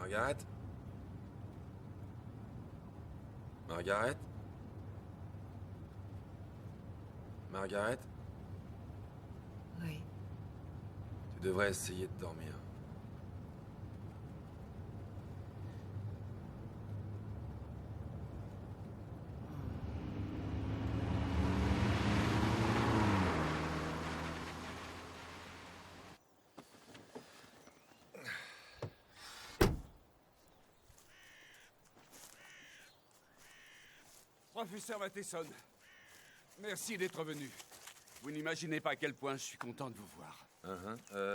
Margaret? Margaret? Margaret? Oui. Tu devrais essayer de dormir. Professeur Matheson, merci d'être venu. Vous n'imaginez pas à quel point je suis content de vous voir.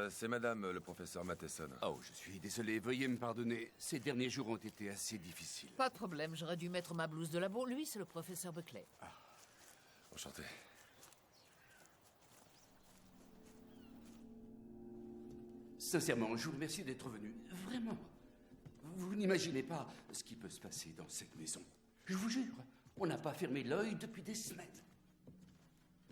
C'est madame le professeur Matheson. Oh, je suis désolé, veuillez me pardonner. Ces derniers jours ont été assez difficiles. Pas de problème, j'aurais dû mettre ma blouse de labo. Lui, c'est le professeur Buckley. Enchanté. Sincèrement, je vous remercie d'être venu. Vraiment. Vous n'imaginez pas ce qui peut se passer dans cette maison. Je vous jure, on n'a pas fermé l'œil depuis des semaines.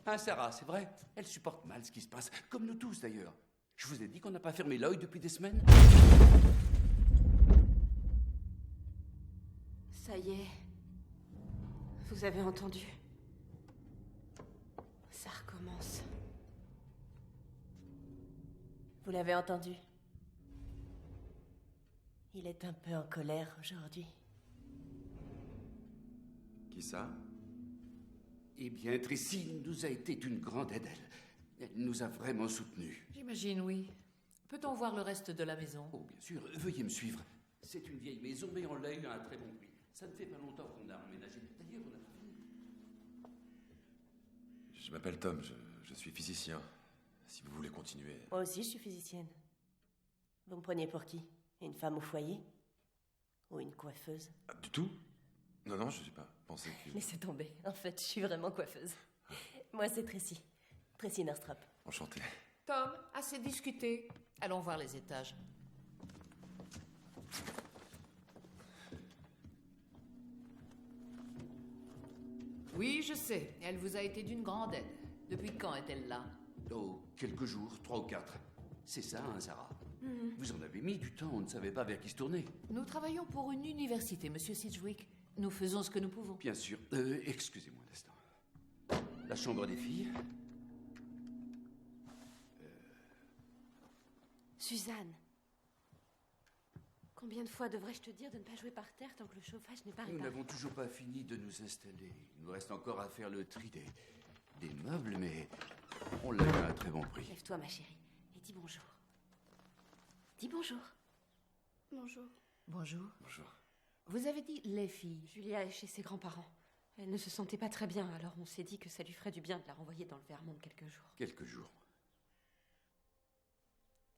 Hein, Sarah, c'est vrai? Elle supporte mal ce qui se passe, comme nous tous d'ailleurs. Je vous ai dit qu'on n'a pas fermé l'œil depuis des semaines. Ça y est. Vous avez entendu. Ça recommence. Vous l'avez entendu? Il est un peu en colère aujourd'hui. Qui ça? Eh bien, Tracy nous a été d'une grande aide. Elle nous a vraiment soutenus. J'imagine, oui. Peut-on voir le reste de la maison? Oh, bien sûr, veuillez me suivre. C'est une vieille maison, mais on l'a eu à un très bon prix. Ça ne fait pas longtemps qu'on a emménagé. D'ailleurs, on a pas fini. Je m'appelle Tom, je suis physicien. Si vous voulez continuer... Moi aussi, je suis physicienne. Vous me preniez pour qui? Une femme au foyer? Ou une coiffeuse? Ah, du tout? Non, je n'ai pas pensé que... Laissez tomber. En fait, je suis vraiment coiffeuse. Moi, c'est Tracy. Tracy Northrop. Enchanté. Tom, assez discuté. Allons voir les étages. Oui, je sais. Elle vous a été d'une grande aide. Depuis quand est-elle là? Oh, quelques jours, 3 ou 4. C'est ça, hein, Sarah? Vous en avez mis du temps, on ne savait pas vers qui se tourner. Nous travaillons pour une université, monsieur Sidgwick. Nous faisons ce que nous pouvons. Bien sûr. Excusez-moi un instant. La chambre des filles. Suzanne. Combien de fois devrais-je te dire de ne pas jouer par terre tant que le chauffage n'est pas Nous réparé? n'avons toujours pas fini de nous installer. Il nous reste encore à faire le tri des meubles, mais on l'a eu à un très bon prix. Lève-toi, ma chérie, et dis bonjour. Dis bonjour. Bonjour. Bonjour. Bonjour. Vous avez dit les filles. Julia est chez ses grands-parents. Elle ne se sentait pas très bien, alors on s'est dit que ça lui ferait du bien de la renvoyer dans le Vermont quelques jours. Quelques jours.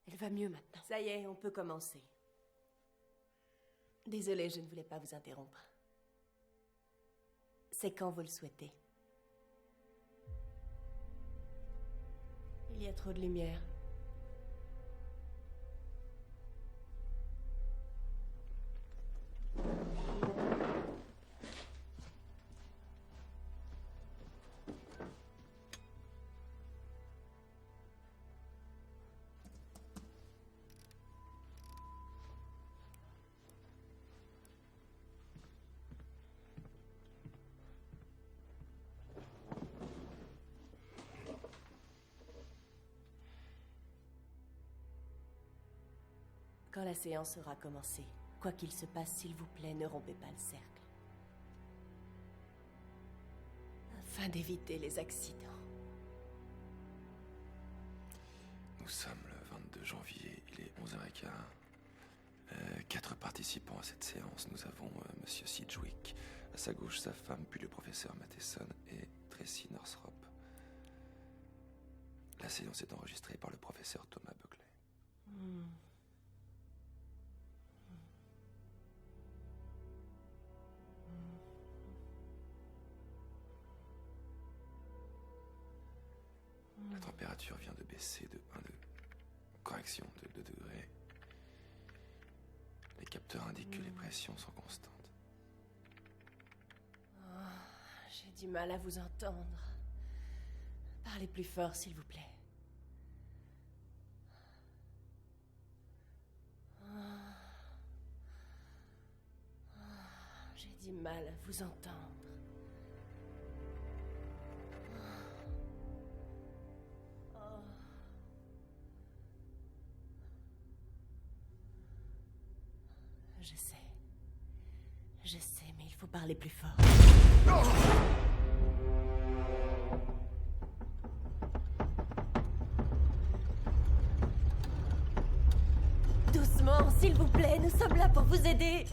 Elle va mieux maintenant. Ça y est, on peut commencer. Désolée, je ne voulais pas vous interrompre. C'est quand vous le souhaitez. Il y a trop de lumière. Quand la séance aura commencé, quoi qu'il se passe, s'il vous plaît, ne rompez pas le cercle. Afin d'éviter les accidents. Nous sommes le 22 janvier, il est 11h15. 4 participants à cette séance. Nous avons Monsieur Sidgwick, à sa gauche sa femme, puis le professeur Matheson et Tracy Northrop. La séance est enregistrée par le professeur Thomas Buckley. La température vient de baisser de 2 degrés. Les capteurs indiquent que les pressions sont constantes. J'ai du mal à vous entendre. Parlez plus fort, s'il vous plaît. J'ai du mal à vous entendre. Je sais, mais il faut parler plus fort. Doucement, s'il vous plaît, nous sommes là pour vous aider.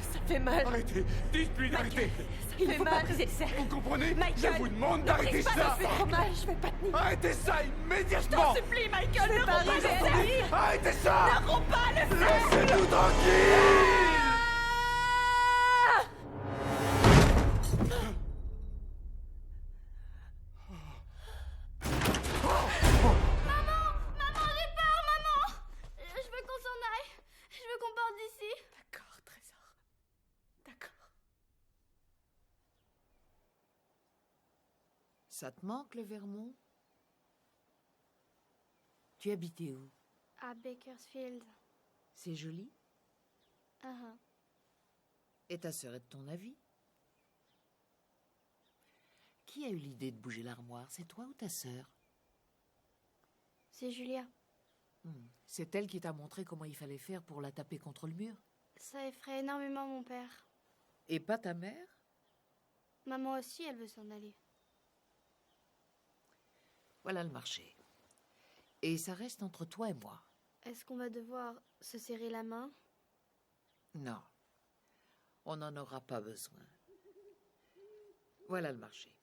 Ça fait mal. Arrêtez! Dites-lui d'arrêter! Il fait mal. Briser le cercle. Vous comprenez? Michael, Je vous demande ne d'arrêter brise pas, ça! ça fait trop mal, je vais pas tenir. Arrêtez ça Je immédiatement! t'en supplie, Michael, ne romps pas le cercle. Arrêtez ça! Ne romps pas le cercle. Laissez-nous tranquilles! Maman, j'ai peur, maman! Je veux qu'on s'en aille. Je veux qu'on parte d'ici. D'accord, Trésor. D'accord. Ça te manque, le Vermont? Tu habitais où? À Bakersfield. C'est joli? Et ta sœur est de ton avis? Qui a eu l'idée de bouger l'armoire? C'est toi ou ta sœur? C'est Julia. C'est elle qui t'a montré comment il fallait faire pour la taper contre le mur? Ça effraie énormément mon père. Et pas ta mère? Maman aussi, elle veut s'en aller. Voilà le marché. Et ça reste entre toi et moi. Est-ce qu'on va devoir se serrer la main? Non. On n'en aura pas besoin. Voilà le marché.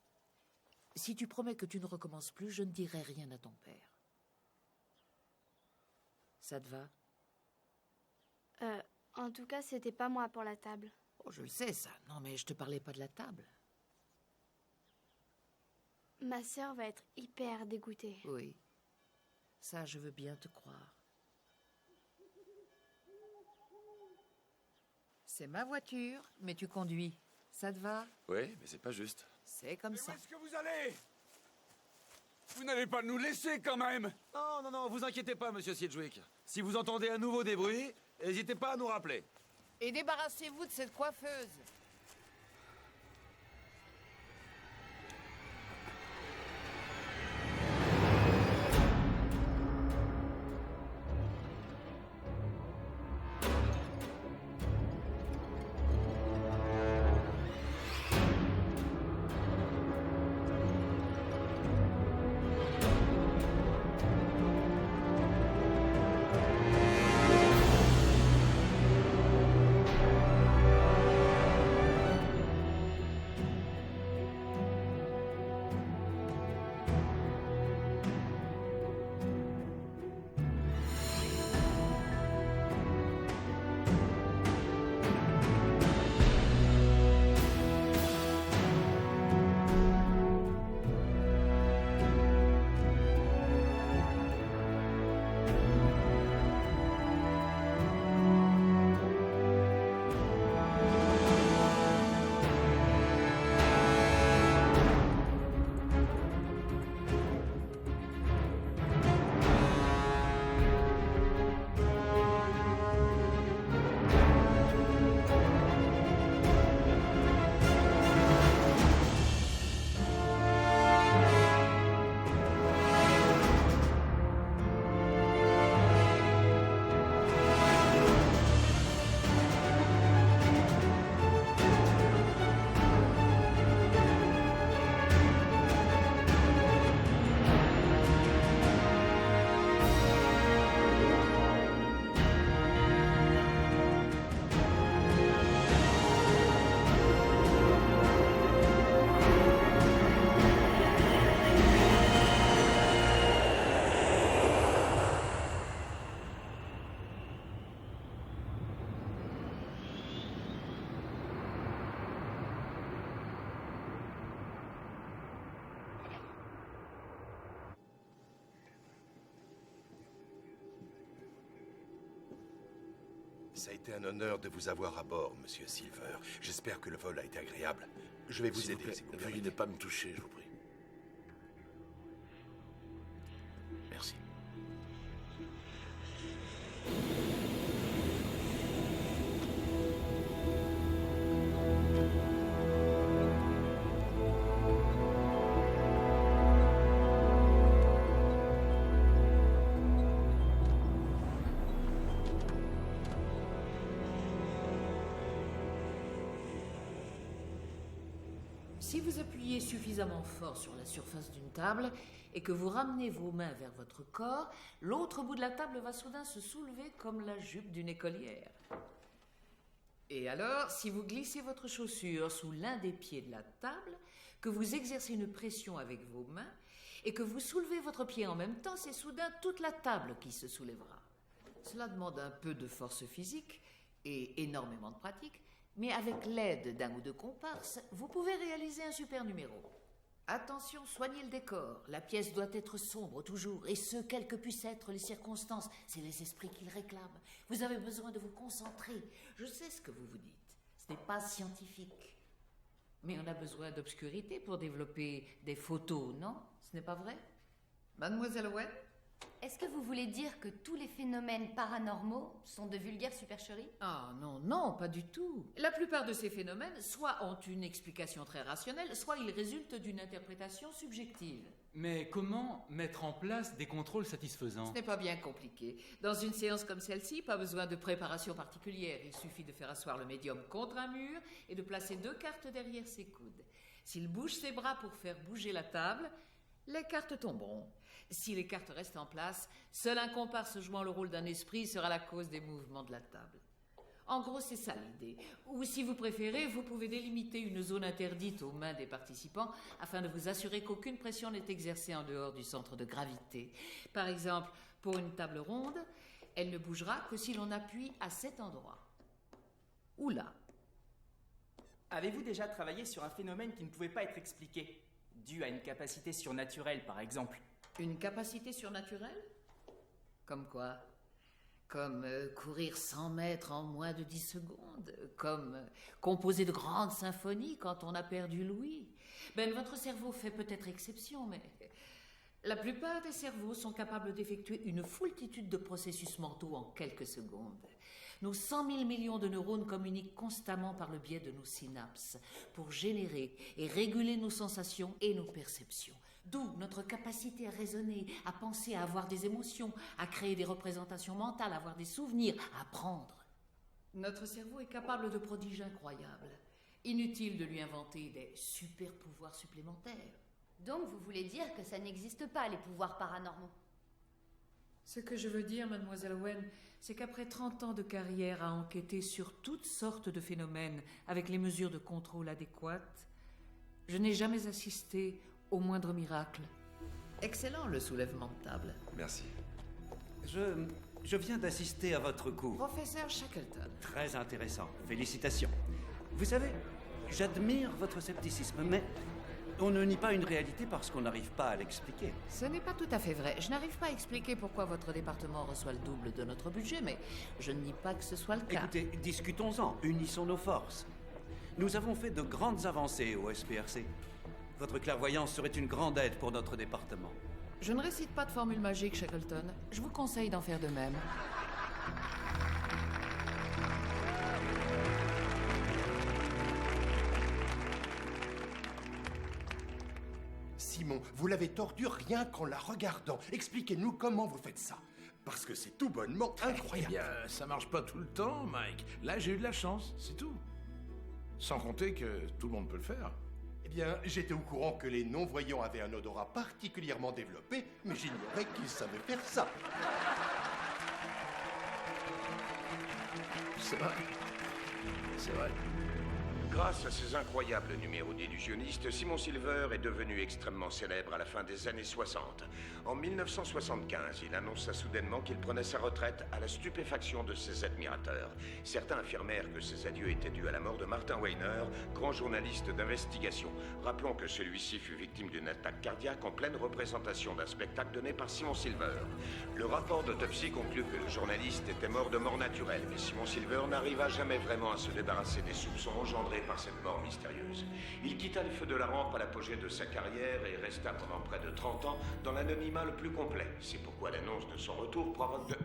Si tu promets que tu ne recommences plus, je ne dirai rien à ton père. Ça te va? En tout cas, c'était pas moi pour la table. Oh, je le sais, ça. Non, mais je te parlais pas de la table. Ma sœur va être hyper dégoûtée. Oui. Ça, je veux bien te croire. C'est ma voiture, mais tu conduis. Ça te va? Oui, mais c'est pas juste. C'est comme Où ça. est-ce que vous allez? Vous n'allez pas nous laisser quand même! Non, vous inquiétez pas, monsieur Sidgwick. Si vous entendez à nouveau des bruits, n'hésitez pas à nous rappeler. Et débarrassez-vous de cette coiffeuse. Ça a été un honneur de vous avoir à bord, Monsieur Silver. J'espère que le vol a été agréable. Je vais vous S'il vous aider, plaît, si vous veuillez permettez. ne pas me toucher, je vous prie. Merci. Si vous appuyez suffisamment fort sur la surface d'une table et que vous ramenez vos mains vers votre corps, l'autre bout de la table va soudain se soulever comme la jupe d'une écolière. Et alors, si vous glissez votre chaussure sous l'un des pieds de la table, que vous exercez une pression avec vos mains et que vous soulevez votre pied en même temps, c'est soudain toute la table qui se soulèvera. Cela demande un peu de force physique et énormément de pratique, mais avec l'aide d'un ou deux comparses, vous pouvez réaliser un super numéro. Attention, soignez le décor. La pièce doit être sombre toujours, et ce, quelles que puissent être les circonstances, c'est les esprits qui le réclament. Vous avez besoin de vous concentrer. Je sais ce que vous vous dites. Ce n'est pas scientifique. Mais on a besoin d'obscurité pour développer des photos, non? Ce n'est pas vrai? Mademoiselle Owen? Est-ce que vous voulez dire que tous les phénomènes paranormaux sont de vulgaires supercheries? Ah non, non, pas du tout. La plupart de ces phénomènes soit ont une explication très rationnelle, soit ils résultent d'une interprétation subjective. Mais comment mettre en place des contrôles satisfaisants? Ce n'est pas bien compliqué. Dans une séance comme celle-ci, pas besoin de préparation particulière. Il suffit de faire asseoir le médium contre un mur et de placer 2 cartes derrière ses coudes. S'il bouge ses bras pour faire bouger la table, les cartes tomberont. Si les cartes restent en place, seul un comparse jouant le rôle d'un esprit sera la cause des mouvements de la table. En gros, c'est ça l'idée. Ou si vous préférez, vous pouvez délimiter une zone interdite aux mains des participants afin de vous assurer qu'aucune pression n'est exercée en dehors du centre de gravité. Par exemple, pour une table ronde, elle ne bougera que si l'on appuie à cet endroit. Ou là. Avez-vous déjà travaillé sur un phénomène qui ne pouvait pas être expliqué, dû à une capacité surnaturelle, par exemple? Une capacité surnaturelle? Comme quoi? Comme courir 100 mètres en moins de 10 secondes? Comme composer de grandes symphonies quand on a perdu l'ouïe? Ben, votre cerveau fait peut-être exception, mais la plupart des cerveaux sont capables d'effectuer une foultitude de processus mentaux en quelques secondes. Nos 100 000 millions de neurones communiquent constamment par le biais de nos synapses pour générer et réguler nos sensations et nos perceptions. D'où notre capacité à raisonner, à penser, à avoir des émotions, à créer des représentations mentales, à avoir des souvenirs, à apprendre. Notre cerveau est capable de prodiges incroyables. Inutile de lui inventer des super pouvoirs supplémentaires. Donc vous voulez dire que ça n'existe pas, les pouvoirs paranormaux? Ce que je veux dire, mademoiselle Owen, c'est qu'après 30 ans de carrière à enquêter sur toutes sortes de phénomènes avec les mesures de contrôle adéquates, je n'ai jamais assisté au moindre miracle. Excellent le soulèvement de table. Merci. Je viens d'assister à votre cours. Professeur Shackleton. Très intéressant. Félicitations. Vous savez, j'admire votre scepticisme, mais on ne nie pas une réalité parce qu'on n'arrive pas à l'expliquer. Ce n'est pas tout à fait vrai. Je n'arrive pas à expliquer pourquoi votre département reçoit le double de notre budget, mais je ne nie pas que ce soit le cas. Écoutez, discutons-en, unissons nos forces. Nous avons fait de grandes avancées au SPRC. Votre clairvoyance serait une grande aide pour notre département. Je ne récite pas de formule magique, Shackleton. Je vous conseille d'en faire de même. Simon, vous l'avez tordue rien qu'en la regardant. Expliquez-nous comment vous faites ça. Parce que c'est tout bonnement incroyable. Eh bien, ça marche pas tout le temps, Mike. Là, j'ai eu de la chance, c'est tout. Sans compter que tout le monde peut le faire. Eh bien, j'étais au courant que les non-voyants avaient un odorat particulièrement développé, mais j'ignorais qu'ils savaient faire ça. C'est vrai. C'est vrai. Grâce à ses incroyables numéros d'illusionniste, Simon Silver est devenu extrêmement célèbre à la fin des années 60. En 1975, il annonça soudainement qu'il prenait sa retraite à la stupéfaction de ses admirateurs. Certains affirmèrent que ses adieux étaient dus à la mort de Martin Weiner, grand journaliste d'investigation. Rappelons que celui-ci fut victime d'une attaque cardiaque en pleine représentation d'un spectacle donné par Simon Silver. Le rapport d'autopsie conclut que le journaliste était mort de mort naturelle, mais Simon Silver n'arriva jamais vraiment à se débarrasser des soupçons engendrés par cette mort mystérieuse. Il quitta les feux de la rampe à l'apogée de sa carrière et resta pendant près de 30 ans dans l'anonymat le plus complet. C'est pourquoi l'annonce de son retour provoque de...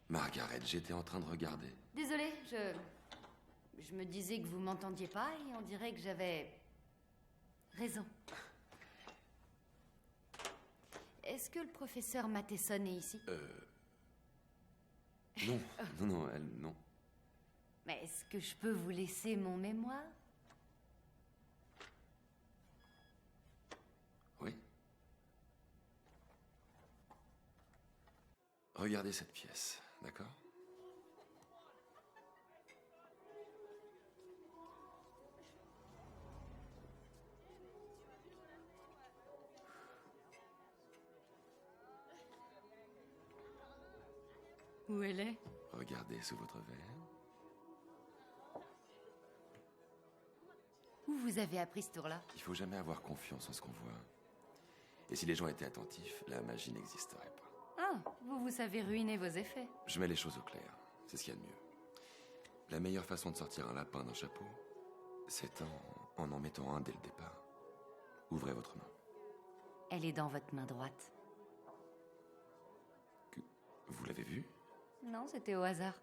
Margaret, j'étais en train de regarder. Désolée, je me disais que vous m'entendiez pas et on dirait que j'avais raison. Est-ce que le professeur Matheson est ici? Non, non, elle, non. Mais est-ce que je peux vous laisser mon mémoire? Oui. Regardez cette pièce, d'accord? Où elle est? Regardez sous votre verre. Où vous avez appris ce tour-là? Il faut jamais avoir confiance en ce qu'on voit. Et si les gens étaient attentifs, la magie n'existerait pas. Ah, vous savez ruiner vos effets. Je mets les choses au clair. C'est ce qu'il y a de mieux. La meilleure façon de sortir un lapin d'un chapeau, c'est en mettant un dès le départ. Ouvrez votre main. Elle est dans votre main droite. Vous l'avez vu? Non, c'était au hasard.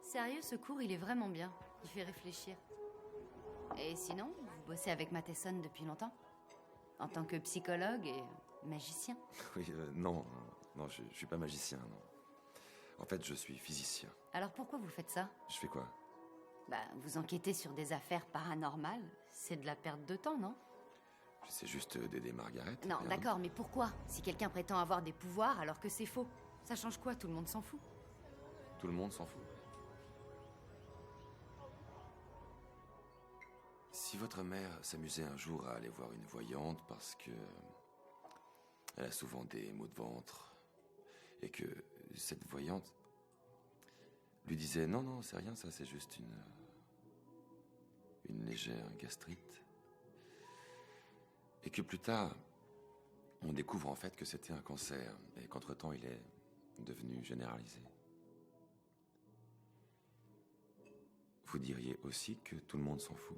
Sérieux, ce cours, il est vraiment bien. Il fait réfléchir. Et sinon, vous bossez avec Matheson depuis longtemps? En tant que psychologue et magicien? Oui, non, je suis pas magicien, non. En fait, je suis physicien. Alors pourquoi vous faites ça? Je fais quoi? Bah, vous enquêtez sur des affaires paranormales. C'est de la perte de temps, non? J'essaie juste d'aider Margaret. Non, d'accord, mais pourquoi? Si quelqu'un prétend avoir des pouvoirs alors que c'est faux, ça change quoi? Tout le monde s'en fout. Tout le monde s'en fout. Si votre mère s'amusait un jour à aller voir une voyante parce que elle a souvent des maux de ventre et que cette voyante lui disait non, c'est rien, ça c'est juste une légère gastrite, et que plus tard on découvre en fait que c'était un cancer et qu'entre-temps il est devenu généralisé, vous diriez aussi que tout le monde s'en fout?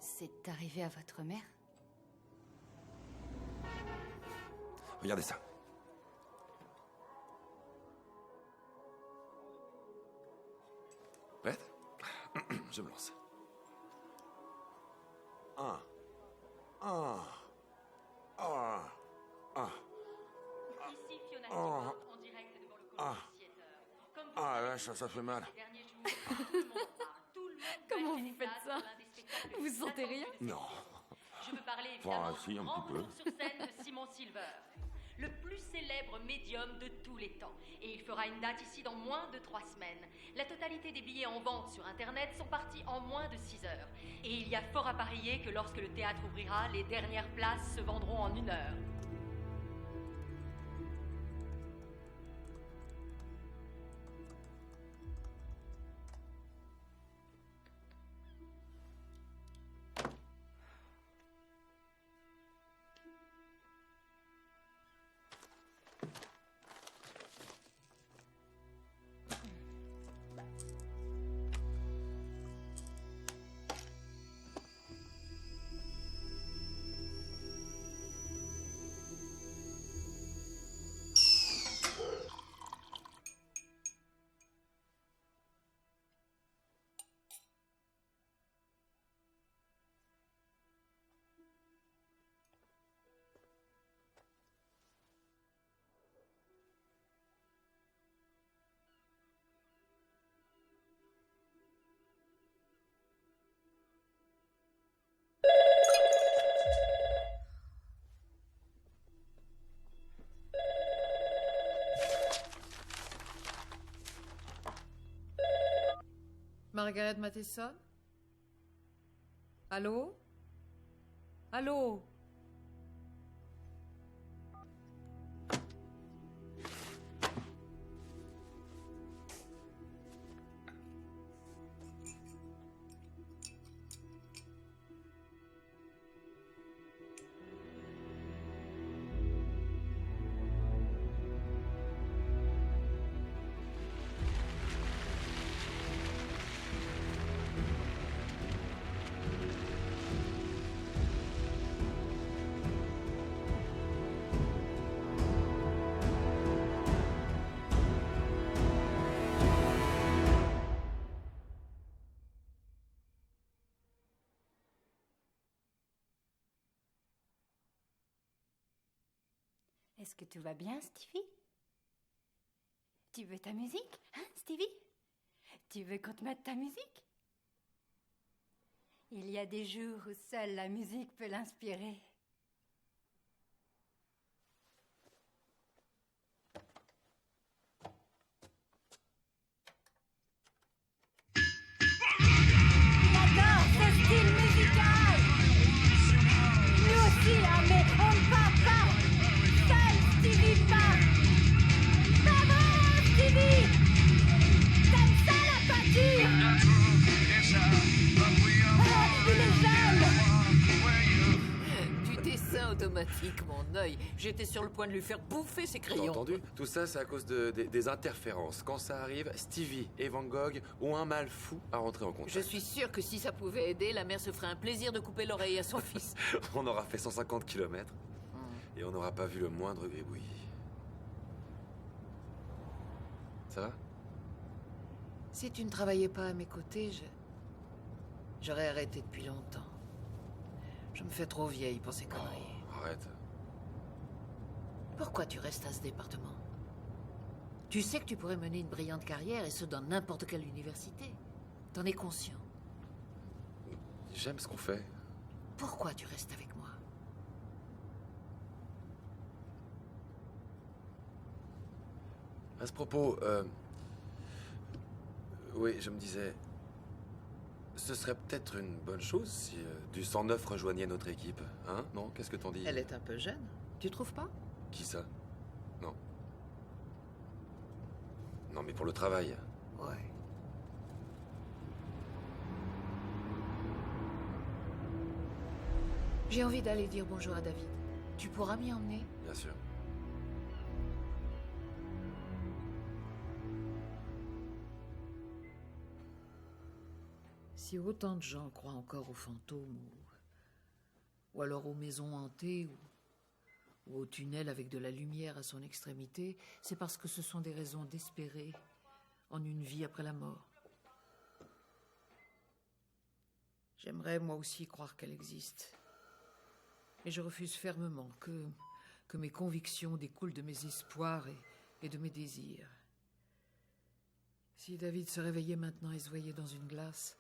C'est arrivé à votre mère? Regardez ça. Prête? Je me lance. Ah. Ici Fiona Stewart, en direct devant le Columbus Theater. Comme vous savez, Ça fait mal. ces derniers jours, tout le monde Comment vous faites ça? Vous sentez rien? Non. Je veux parler évidemment Si, un du petit grand peu. retour sur scène de Simon Silver, le plus célèbre médium de tous les temps. Et il fera une date ici dans moins de 3 semaines. La totalité des billets en vente sur Internet sont partis en moins de 6 heures. Et il y a fort à parier que lorsque le théâtre ouvrira, les dernières places se vendront en 1 heure. Margaret Matheson? Allô? Allô? Est-ce que tout va bien, Stevie? Tu veux ta musique, hein, Stevie? Tu veux qu'on te mette ta musique? Il y a des jours où seule la musique peut l'inspirer. Il adore ce style musical! Nous aussi, hein, mais on ne part pas! Seul Stevie part! Bravo, Stevie! T'aimes ça, la peinture? Oh, il est jeune! Du dessin automatique, mon œil. J'étais sur le point de lui faire bouffer ses T'as crayons. entendu? Tout ça, c'est à cause des interférences. Quand ça arrive, Stevie et Van Gogh ont un mal fou à rentrer en contact. Je suis sûre que si ça pouvait aider, la mère se ferait un plaisir de couper l'oreille à son fils. On aura fait 150 km et on n'aura pas vu le moindre gribouille. Ça va? Si tu ne travaillais pas à mes côtés, j'aurais arrêté depuis longtemps. Je me fais trop vieille pour ces conneries. Arrête. Pourquoi tu restes à ce département? Tu sais que tu pourrais mener une brillante carrière, et ce dans n'importe quelle université. T'en es conscient. J'aime ce qu'on fait. Pourquoi tu restes avec moi? À ce propos, oui, je me disais, ce serait peut-être une bonne chose si du 109 rejoignait notre équipe, hein? Non? Qu'est-ce que t'en dis? Elle est un peu jeune, tu trouves pas? Qui ça? Non. Non, mais pour le travail. Ouais. J'ai envie d'aller dire bonjour à David. Tu pourras m'y emmener? Bien sûr. Si autant de gens croient encore aux fantômes, ou alors aux maisons hantées, ou aux tunnels avec de la lumière à son extrémité, c'est parce que ce sont des raisons d'espérer en une vie après la mort. J'aimerais moi aussi croire qu'elle existe. Et je refuse fermement que mes convictions découlent de mes espoirs et de mes désirs. Si David se réveillait maintenant et se voyait dans une glace,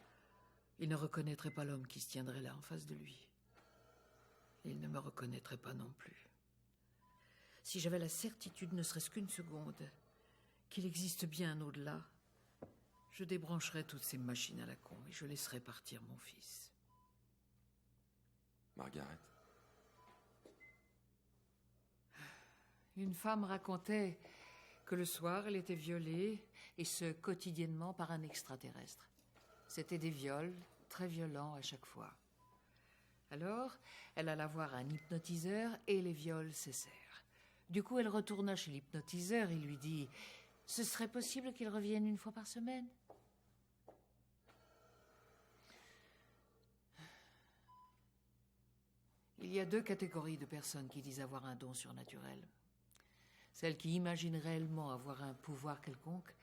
il ne reconnaîtrait pas l'homme qui se tiendrait là en face de lui. Il ne me reconnaîtrait pas non plus. Si j'avais la certitude, ne serait-ce qu'une seconde, qu'il existe bien un au-delà, je débrancherais toutes ces machines à la con et je laisserais partir mon fils. Margaret. Une femme racontait que le soir, elle était violée, et ce, quotidiennement, par un extraterrestre. C'était des viols, très violents à chaque fois. Alors, elle alla voir un hypnotiseur et les viols cessèrent. Du coup, elle retourna chez l'hypnotiseur et lui dit « Ce serait possible qu'il revienne une fois par semaine ?» Il y a deux catégories de personnes qui disent avoir un don surnaturel. Celles qui imaginent réellement avoir un pouvoir quelconque,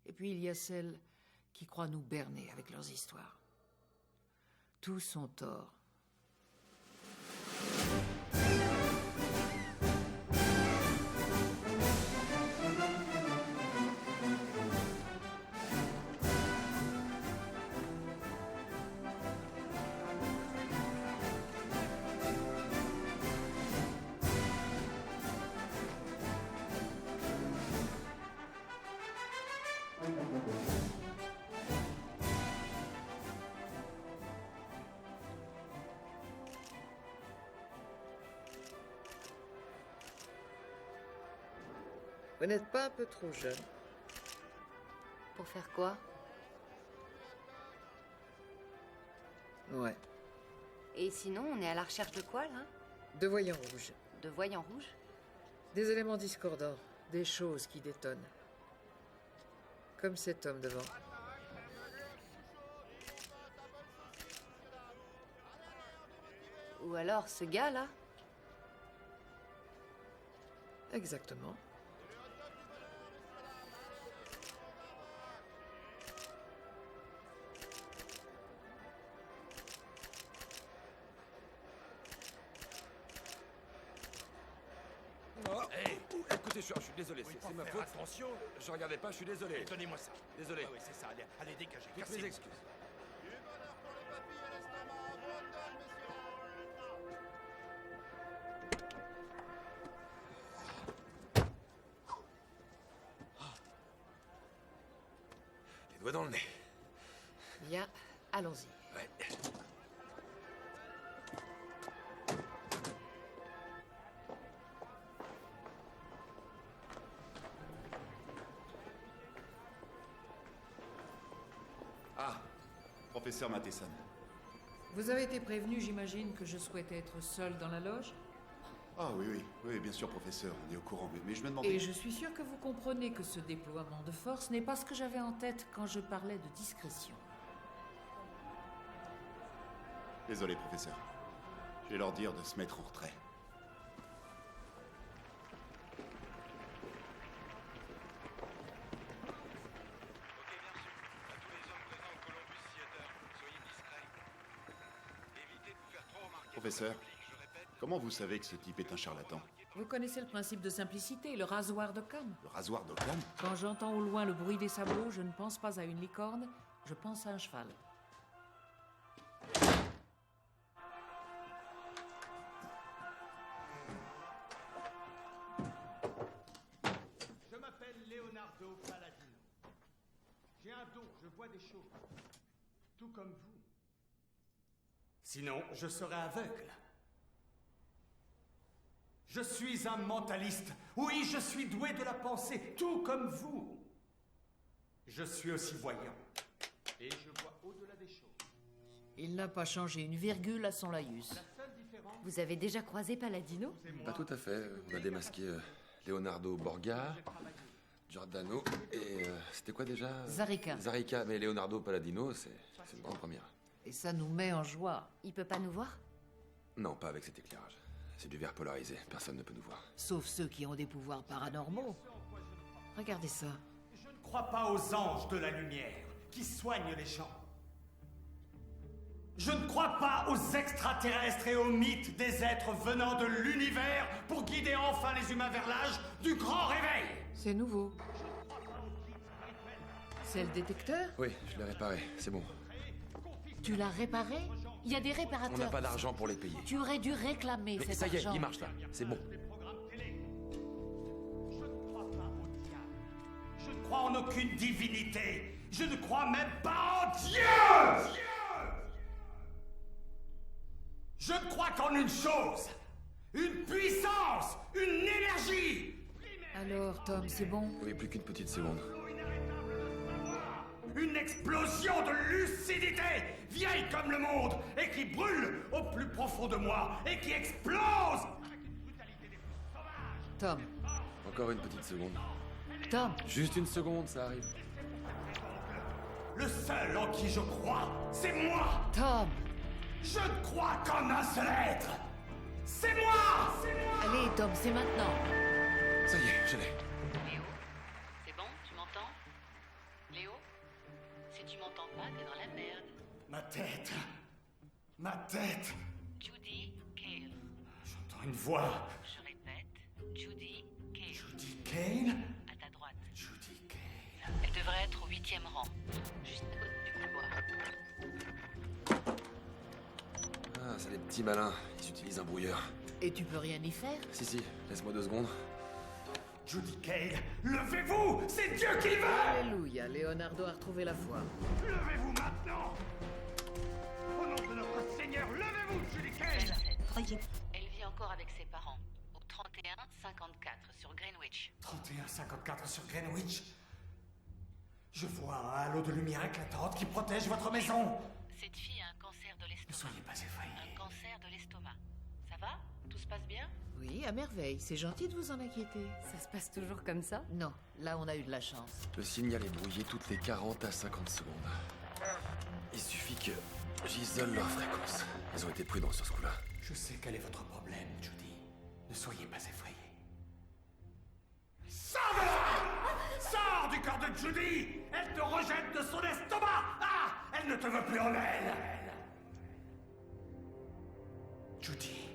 et puis il y a celles qui croient nous berner avec leurs histoires. Tous ont tort. Vous n'êtes pas un peu trop jeune? Pour faire quoi? Ouais. Et sinon, on est à la recherche de quoi, là? De voyants rouges. De voyants rouges? Des éléments discordants. Des choses qui détonnent. Comme cet homme devant. Ou alors ce gars-là? Exactement. Oh, hey, écoutez, je suis désolé, c'est ma faute. Attention. Je regardais pas, je suis désolé. Donnez-moi ça. Désolé. Ah oui, c'est ça. Allez, dégagez. Toutes mes excuses. Les doigts dans le nez. Bien, allons-y. Ouais. Ah, professeur Matheson. Vous avez été prévenu, j'imagine, que je souhaitais être seul dans la loge? Ah oui, bien sûr, professeur, on est au courant, mais je me demandais... Et je suis sûre que vous comprenez que ce déploiement de force n'est pas ce que j'avais en tête quand je parlais de discrétion. Désolé, professeur. Je vais leur dire de se mettre en retrait. Professeur, comment vous savez que ce type est un charlatan? Vous connaissez le principe de simplicité, le rasoir d'Occam? Le rasoir d'Occam? Quand j'entends au loin le bruit des sabots, je ne pense pas à une licorne, je pense à un cheval. Je m'appelle Leonardo Palladino. J'ai un don, je vois des choses. Tout comme vous. Sinon, je serais aveugle. Je suis un mentaliste. Oui, je suis doué de la pensée, tout comme vous. Je suis aussi voyant. Et je vois au-delà des choses. Il n'a pas changé une virgule à son laïus. Vous avez déjà croisé Palladino? Pas tout à fait. On a démasqué Leonardo Borga, Giordano et... c'était quoi déjà? Zarica. Zarica, mais Leonardo Palladino, c'est une grande première. Et ça nous met en joie. Il peut pas nous voir? Non, pas avec cet éclairage. C'est du verre polarisé, personne ne peut nous voir. Sauf ceux qui ont des pouvoirs paranormaux. Regardez ça. Je ne crois pas aux anges de la lumière qui soignent les gens. Je ne crois pas aux extraterrestres et aux mythes des êtres venant de l'univers pour guider enfin les humains vers l'âge du grand réveil. C'est nouveau. C'est le détecteur? Oui, je l'ai réparé, c'est bon. Tu l'as réparé? Il y a des réparateurs. On n'a pas d'argent pour les payer. Tu aurais dû réclamer Mais cet ça y est, argent. il marche là, c'est bon. Je ne crois en aucune divinité. Je ne crois même pas en Dieu. Je ne crois qu'en une chose. Une puissance, une énergie. Alors, Tom, c'est bon? Oui, plus qu'une petite seconde. Une explosion de lucidité, vieille comme le monde, et qui brûle au plus profond de moi, et qui explose. Tom. Encore une petite seconde. Tom. Juste une seconde, ça arrive. Le seul en qui je crois, c'est moi. Tom. Je ne crois qu'en un seul être. C'est moi. Allez, Tom, c'est maintenant. Ça y est, je l'ai. Léo, c'est bon, tu m'entends? Léo, si tu m'entends pas, t'es dans la merde. Ma tête. Ma tête. Judy Cale. J'entends une voix. Je répète, Judy Cale. Judy Cale? À ta droite. Judy Cale. Elle devrait être au 8e rang, juste à côté du couloir. Ah, c'est des petits malins. Ils utilisent un brouilleur. Et tu peux rien y faire? Si, laisse-moi 2 secondes. Judy Cale, levez-vous! C'est Dieu qui veut! Alléluia, Leonardo a retrouvé la foi. Levez-vous maintenant! Au nom de notre Seigneur, levez-vous, Judy Cale! Elle vit encore avec ses parents, au 31 3154 sur Greenwich. 3154 sur Greenwich. Je vois un halo de lumière éclatante qui protège votre maison. Cette fille a un cancer de l'estomac. Ne soyez pas effrayés. Un cancer de l'estomac. Ça va? Tout se passe bien? Oui, à merveille. C'est gentil de vous en inquiéter. Ça se passe toujours comme ça? Non, là on a eu de la chance. Le signal est brouillé toutes les 40 à 50 secondes. Il suffit que j'isole leur fréquence. Ils ont été prudents sur ce coup-là. Je sais quel est votre problème, Judy. Ne soyez pas effrayés. Sors de là! Sors du corps de Judy! Elle te rejette de son estomac! Ah! Elle ne te veut plus en elle! Judy,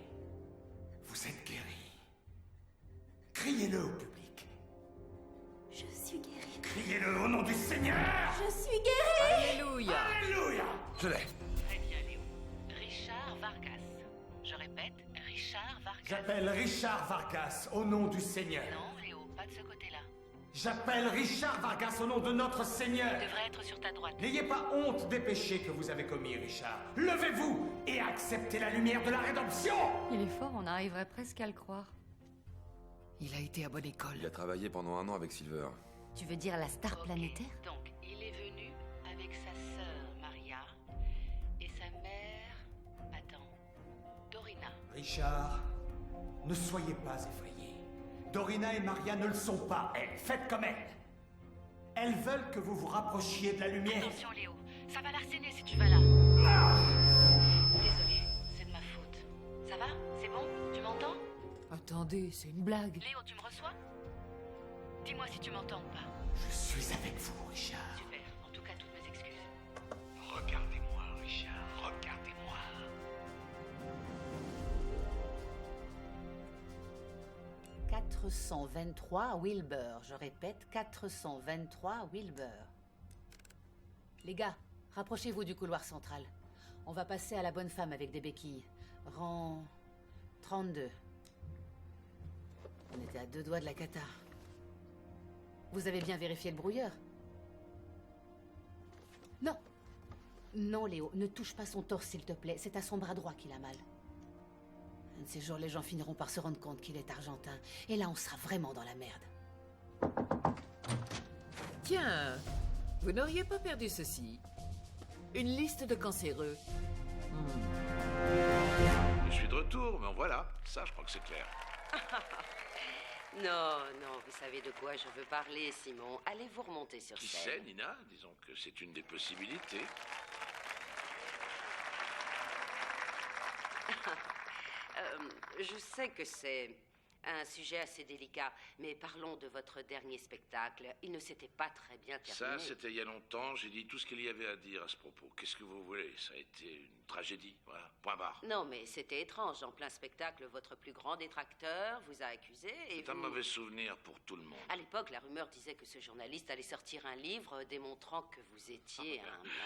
vous êtes guérie. Criez-le au public. Je suis guérie. Criez-le au nom du Seigneur! Je suis guérie! Alléluia! Alléluia! Je l'ai. Très bien, Léo. Richard Vargas. Je répète, Richard Vargas. J'appelle Richard Vargas au nom du Seigneur. Non, Léo, pas de ce côté-là. J'appelle Richard Vargas au nom de notre Seigneur. Tu devrais être sur ta droite. N'ayez pas honte des péchés que vous avez commis, Richard. Levez-vous et acceptez la lumière de la rédemption. Il est fort, on arriverait presque à le croire. Il a été à bonne école. Il a travaillé pendant 1 an avec Silver. Tu veux dire la star Ok, planétaire? Donc, il est venu avec sa sœur Maria et sa mère. Attends. Dorina. Richard, ne soyez pas effrayés. Dorina et Maria ne le sont pas, elles. Faites comme elles. Elles veulent que vous vous rapprochiez de la lumière. Attention, Léo. Ça va l'arsener si tu vas là. Désolée, c'est de ma faute. Ça va? C'est bon? Tu m'entends? Attendez, c'est une blague. Léo, tu me reçois? Dis-moi si tu m'entends ou pas. Je suis avec vous, Richard. Super. En tout cas, toutes mes excuses. Regardez-moi, Richard, regardez-moi. 423 Wilbur. Je répète, 423 Wilbur. Les gars, rapprochez-vous du couloir central. On va passer à la bonne femme avec des béquilles. Rang 32. On était à 2 doigts de la cata. Vous avez bien vérifié le brouilleur? Non. Non, Léo, ne touche pas son torse, s'il te plaît. C'est à son bras droit qu'il a mal. Un de ces jours, les gens finiront par se rendre compte qu'il est argentin. Et là, on sera vraiment dans la merde. Tiens, vous n'auriez pas perdu ceci. Une liste de cancéreux. Je suis de retour, mais voilà. Ça, je crois que c'est clair. Non, non, vous savez de quoi je veux parler, Simon. Allez vous remonter sur Qui scène. sait, Nina? Disons que c'est une des possibilités. Je sais que c'est un sujet assez délicat, mais parlons de votre dernier spectacle. Il ne s'était pas très bien terminé. Ça, c'était il y a longtemps. J'ai dit tout ce qu'il y avait à dire à ce propos. Qu'est-ce que vous voulez? Ça a été une tragédie. Voilà, point barre. Non, mais c'était étrange. En plein spectacle, votre plus grand détracteur vous a accusé et C'est un vous... mauvais souvenir pour tout le monde. À l'époque, la rumeur disait que ce journaliste allait sortir un livre démontrant que vous étiez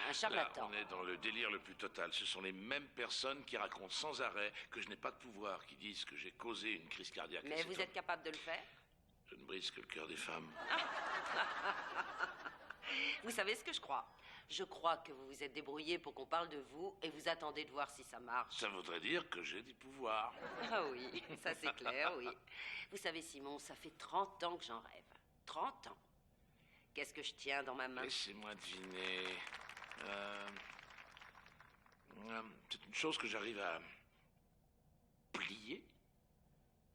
un charlatan. Là, on est dans le délire le plus total. Ce sont les mêmes personnes qui racontent sans arrêt que je n'ai pas de pouvoir, qui disent que j'ai causé une crise cardiaque. Mais vous êtes capable de le faire? Je ne brise que le cœur des femmes. Vous savez ce que je crois? Je crois que vous vous êtes débrouillé pour qu'on parle de vous et vous attendez de voir si ça marche. Ça voudrait dire que j'ai des pouvoirs. Ah oui, ça c'est clair, oui. Vous savez, Simon, ça fait 30 ans que j'en rêve. 30 ans. Qu'est-ce que je tiens dans ma main? Laissez-moi deviner. C'est une chose que j'arrive à plier.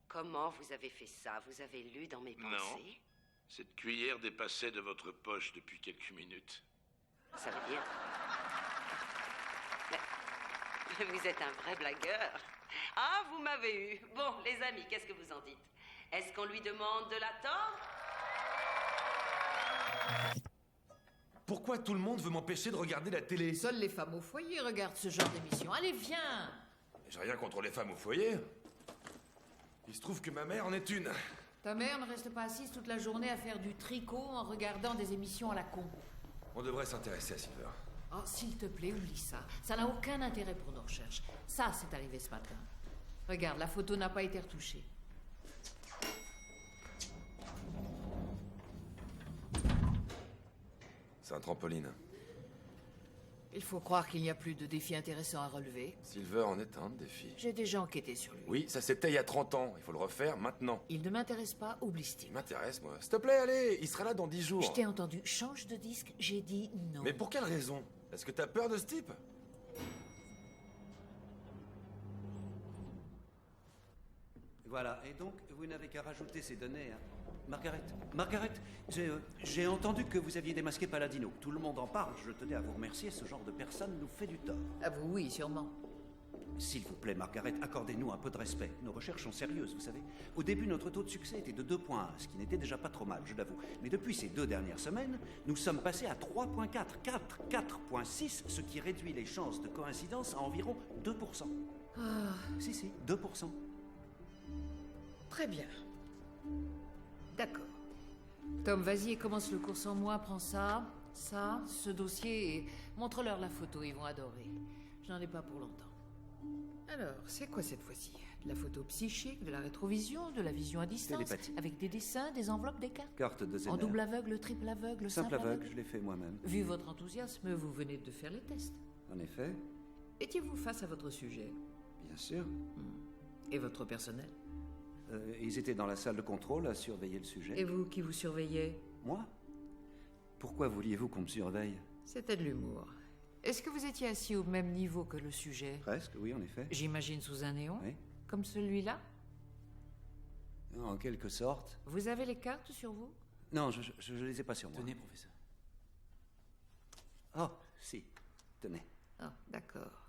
Comment vous avez fait ça? Vous avez lu dans mes Non. pensées? Cette cuillère dépassait de votre poche depuis quelques minutes. Ça veut dire... Mais vous êtes un vrai blagueur. Ah, vous m'avez eu. Bon, les amis, qu'est-ce que vous en dites? Est-ce qu'on lui demande de l'attendre? Pourquoi tout le monde veut m'empêcher de regarder la télé? Seules les femmes au foyer regardent ce genre d'émission. Allez, viens! J'ai rien contre les femmes au foyer. Il se trouve que ma mère en est une. Ta mère ne reste pas assise toute la journée à faire du tricot en regardant des émissions à la con. On devrait s'intéresser à Silver. Oh, s'il te plaît, oublie ça. Ça n'a aucun intérêt pour nos recherches. Ça, c'est arrivé ce matin. Regarde, la photo n'a pas été retouchée. C'est un trampoline. Il faut croire qu'il n'y a plus de défis intéressants à relever. Silver en est un défi. J'ai déjà enquêté sur lui. Oui, ça c'était il y a 30 ans. Il faut le refaire maintenant. Il ne m'intéresse pas, oublie Steve. Il m'intéresse, moi. S'il te plaît, allez, il sera là dans 10 jours. Je t'ai entendu, change de disque, j'ai dit non. Mais pour quelle raison? Est-ce que t'as peur de ce type? Voilà, et donc, vous n'avez qu'à rajouter ces données, hein. Margaret, j'ai entendu que vous aviez démasqué Palladino. Tout le monde en parle, je tenais à vous remercier, ce genre de personne nous fait du tort. Ah vous, oui, sûrement. S'il vous plaît, Margaret, accordez-nous un peu de respect. Nos recherches sont sérieuses, vous savez. Au début, notre taux de succès était de 2,1, ce qui n'était déjà pas trop mal, je l'avoue. Mais depuis ces 2 dernières semaines, nous sommes passés à 3,4, 4,6, ce qui réduit les chances de coïncidence à environ 2%. Ah. Si, 2%. Très bien. D'accord. Tom, vas-y et commence le cours sans moi. Prends ça, ce dossier et montre-leur la photo, ils vont adorer. Je n'en ai pas pour longtemps. Alors, c'est quoi cette fois-ci? De la photo psychique, de la rétrovision, de la vision à distance? Télépathie. Avec des dessins, des enveloppes, des cartes? Carte de Zener. En double aveugle, triple aveugle, Simple aveugle, je l'ai fait moi-même. Vu votre enthousiasme, vous venez de faire les tests. En effet. Étiez-vous face à votre sujet? Bien sûr. Et votre personnel? Ils étaient dans la salle de contrôle à surveiller le sujet. Et vous qui vous surveillez? Moi? Pourquoi vouliez-vous qu'on me surveille? C'était de l'humour. Est-ce que vous étiez assis au même niveau que le sujet? Presque, oui, en effet. J'imagine sous un néon? Oui. Comme celui-là? En quelque sorte. Vous avez les cartes sur vous? Non, je les ai pas sur moi. Tenez, professeur. Oh, si. Tenez. Ah, d'accord.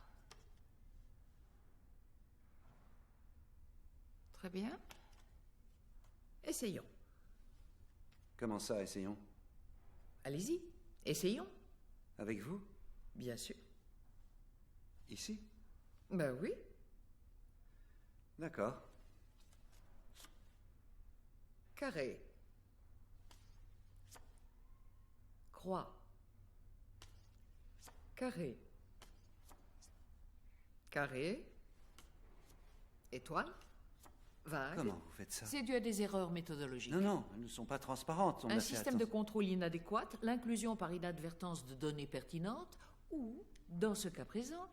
Très bien. Essayons. Comment ça, essayons? Allez-y, essayons. Avec vous? Bien sûr. Ici? Ben oui. D'accord. Carré. Croix. Carré. Carré. Étoile. Vague. Comment vous faites ça? C'est dû à des erreurs méthodologiques. Non, elles ne sont pas transparentes. Un système de contrôle inadéquat, l'inclusion par inadvertance de données pertinentes, ou, dans ce cas présent,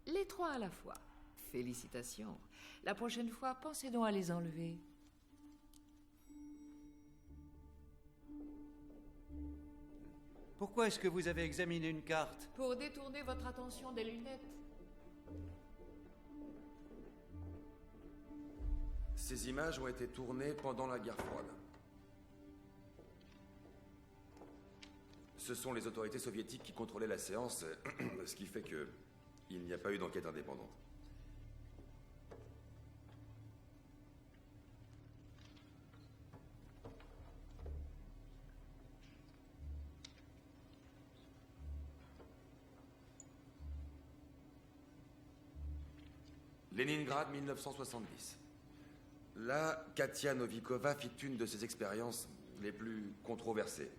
les 3 à la fois. Félicitations. La prochaine fois, pensez donc à les enlever. Pourquoi est-ce que vous avez examiné une carte? Pour détourner votre attention des lunettes. Ces images ont été tournées pendant la guerre froide. Ce sont les autorités soviétiques qui contrôlaient la séance, ce qui fait que il n'y a pas eu d'enquête indépendante. Leningrad, 1970. Là, Katia Novikova fit une de ses expériences les plus controversées.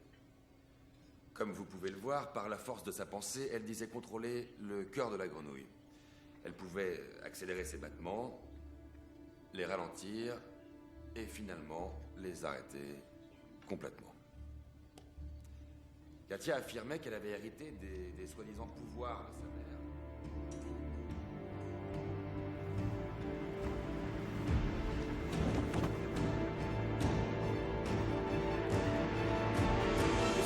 Comme vous pouvez le voir, par la force de sa pensée, elle disait contrôler le cœur de la grenouille. Elle pouvait accélérer ses battements, les ralentir et finalement les arrêter complètement. Katia affirmait qu'elle avait hérité des soi-disant pouvoirs de sa mère.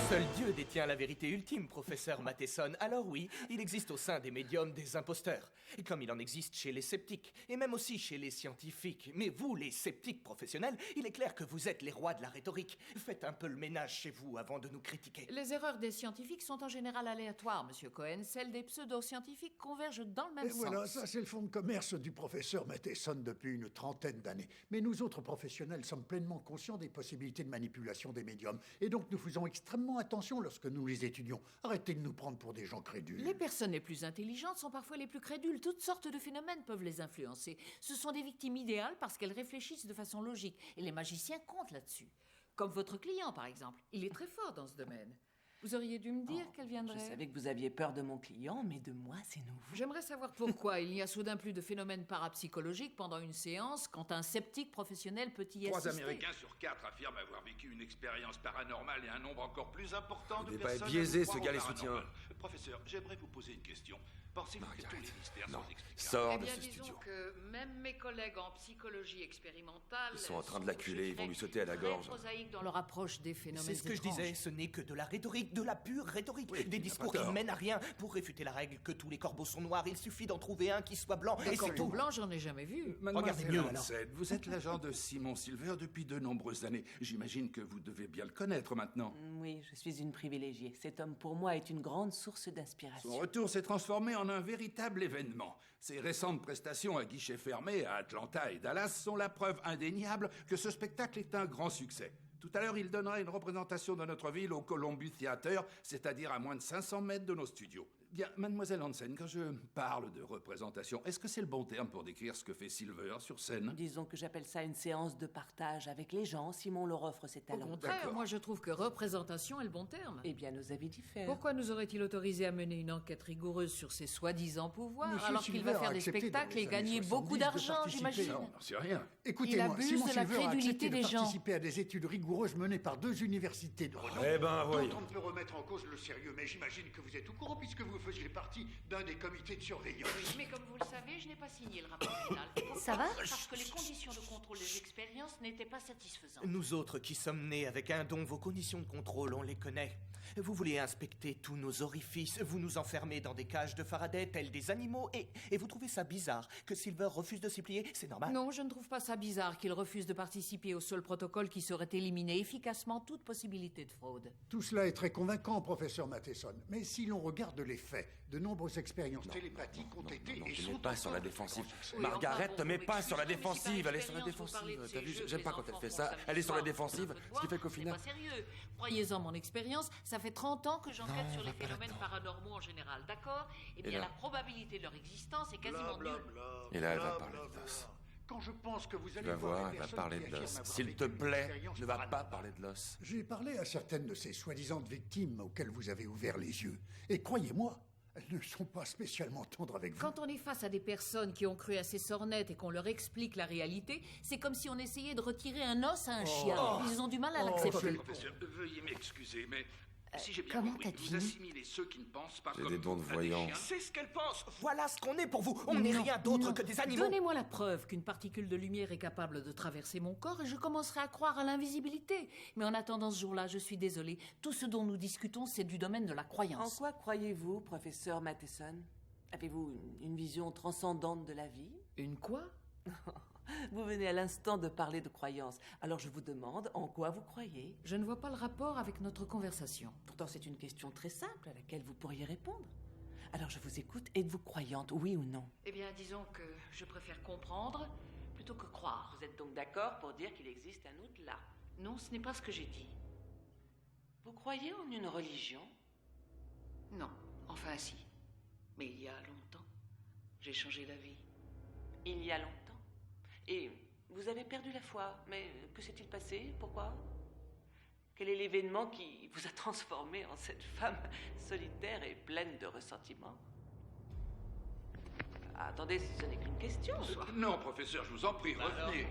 Seul Dieu détient la vérité ultime, professeur Matheson. Alors oui, il existe au sein des médiums des imposteurs. Et comme il en existe chez les sceptiques, et même aussi chez les scientifiques. Mais vous, les sceptiques professionnels, il est clair que vous êtes les rois de la rhétorique. Faites un peu le ménage chez vous avant de nous critiquer. Les erreurs des scientifiques sont en général aléatoires, Monsieur Cohen. Celles des pseudo-scientifiques convergent dans le même sens. Voilà, ça c'est le fonds de commerce du professeur Matheson depuis une trentaine d'années. Mais nous autres professionnels sommes pleinement conscients des possibilités de manipulation des médiums. Et donc nous faisons extrêmement attention lorsque nous les étudions. Arrêtez de nous prendre pour des gens crédules. Les personnes les plus intelligentes sont parfois les plus crédules. Toutes sortes de phénomènes peuvent les influencer. Ce sont des victimes idéales parce qu'elles réfléchissent de façon logique. Et les magiciens comptent là-dessus. Comme votre client, par exemple. Il est très fort dans ce domaine. Vous auriez dû me dire qu'elle viendrait. Je savais que vous aviez peur de mon client, mais de moi, c'est nouveau. J'aimerais savoir pourquoi il n'y a soudain plus de phénomènes parapsychologiques pendant une séance quand un sceptique professionnel peut y 3 assister. Américains sur 4 affirment avoir vécu une expérience paranormale et un nombre encore plus important de Le débat est personnes... biaisé, à croire ce au gars les paranormal. soutient. Professeur, j'aimerais vous poser une question. Pensez-vous que tous les mystères sont explicables? Sors Eh de bien, ce disons studio. que même mes collègues en psychologie expérimentale... Ils sont en train de l'acculer, ils vont lui sauter à la gorge. très prosaïques dans leur approche des phénomènes C'est ce que je étranges. disais, ce n'est que de la rhétorique, de la pure rhétorique. Oui, des il n'a discours pas qui tort. mènent à rien. Pour réfuter la règle que tous les corbeaux sont noirs, il suffit d'en trouver un qui soit blanc. Des Et c'est corbeaux tout. blancs, j'en ai jamais vu. Regardez mieux, alors. Hansen, vous êtes l'agent de Simon Silver depuis de nombreuses années. J'imagine que vous devez bien le connaître maintenant. Oui, je suis une privilégiée. Cet homme, pour moi, est une grande source d'inspiration. Son retour s'est transformé en un véritable événement. Ses récentes prestations à guichet fermé à Atlanta et Dallas sont la preuve indéniable que ce spectacle est un grand succès. Tout à l'heure, il donnera une représentation de notre ville au Columbus Theater, c'est-à-dire à moins de 500 mètres de nos studios. Bien, mademoiselle Hansen, quand je parle de représentation, est-ce que c'est le bon terme pour décrire ce que fait Silver sur scène? Disons que j'appelle ça une séance de partage avec les gens. Simon leur offre ses Au talents. contraire, moi je trouve que représentation est le bon terme. Eh bien, nos avis diffèrent. Pourquoi nous aurait-il autorisé à mener une enquête rigoureuse sur ses soi-disant pouvoirs Monsieur alors qu'il Silver va a faire des accepté dans spectacles les et gagner années beaucoup 70 de d'argent, participer. j'imagine? Non, c'est rien. Écoutez-moi, abuse Simon de la Silver a crédulité accepté de des gens. participer à des études rigoureuses menées par 2 universités de renom. Eh ben, voyons. D'autres on peut remettre en cause le sérieux, mais j'imagine que vous êtes au courant puisque vous faisiez partie d'un des comités de surveillance. Mais comme vous le savez, je n'ai pas signé le rapport final. Pourquoi? Ça va? Parce que les conditions de contrôle des expériences n'étaient pas satisfaisantes. Nous autres qui sommes nés avec un don, vos conditions de contrôle, on les connaît. Vous voulez inspecter tous nos orifices, vous nous enfermez dans des cages de Faraday tels des animaux, et vous trouvez ça bizarre que Silver refuse de s'y plier? C'est normal. Non, je ne trouve pas ça bizarre qu'il refuse de participer au seul protocole qui saurait éliminer efficacement toute possibilité de fraude. Tout cela est très convaincant, professeur Matheson. Mais si l'on regarde les faits, de nombreuses expériences télépathiques ont été Non, et te sont mets pas sur la encore de défensive. grands succès. Oui, Margaret, enfin, te bon, mets vous pas sur la m'excusez, mais si défensive. par Elle est sur la expérience, vous parlez défensive. de T'as ces vu, jeux j'aime que pas les quand elle enfants fait font ça. samedi Elle est sur la soir défensive. contre Ce qui fait qu'au c'est final. pas sérieux. Croyez-en mon expérience, ça fait 30 ans que j'enquête Non, sur les va pas phénomènes là-dedans. paranormaux en général, d'accord? Eh bien, là la probabilité de leur existence est quasiment nulle. Et là, elle va parler de l'os. Quand je pense que vous Tu allez vas voir voir, des elle va personnes parler qui de affirment l'os. avoir S'il vécu te une plaît, expérience ne va pas paranormale. parler de l'os. J'ai parlé à certaines de ces soi-disant victimes auxquelles vous avez ouvert les yeux. Et croyez-moi, elles ne sont pas spécialement tendres avec vous. Quand on est face à des personnes qui ont cru à ces sornettes et qu'on leur explique la réalité, c'est comme si on essayait de retirer un os à un chien. Ils ont du mal à l'accepter. Professeur, veuillez m'excuser, mais si j'ai bien comment compris, t'as vous deviné assimilez ceux qui ne pensent pas J'ai comme des dons de vous à voyant. chiens. C'est ce qu'elle pense. Voilà ce qu'on est pour vous. On n'est Non, rien d'autre non. que des animaux. Donnez-moi la preuve qu'une particule de lumière est capable de traverser mon corps et je commencerai à croire à l'invisibilité. Mais en attendant ce jour-là, je suis désolée. Tout ce dont nous discutons, c'est du domaine de la En croyance. quoi croyez-vous, professeur Matheson? Avez-vous une vision transcendante de la vie? Une quoi? Vous venez à l'instant de parler de croyance. Alors je vous demande en quoi vous croyez. Je ne vois pas le rapport avec notre conversation. Pourtant, c'est une question très simple à laquelle vous pourriez répondre. Alors je vous écoute. Êtes-vous croyante, oui ou non? Eh bien, disons que je préfère comprendre plutôt que croire. Vous êtes donc d'accord pour dire qu'il existe un au-delà? Non, ce n'est pas ce que j'ai dit. Vous croyez en une religion? Non, enfin si. Mais il y a longtemps, j'ai changé d'avis. Il y a longtemps. Et vous avez perdu la foi. Mais que s'est-il passé? Pourquoi? Quel est l'événement qui vous a transformé en cette femme solitaire et pleine de ressentiment? Attendez, ce n'est qu'une question. Non, professeur, je vous en prie, revenez.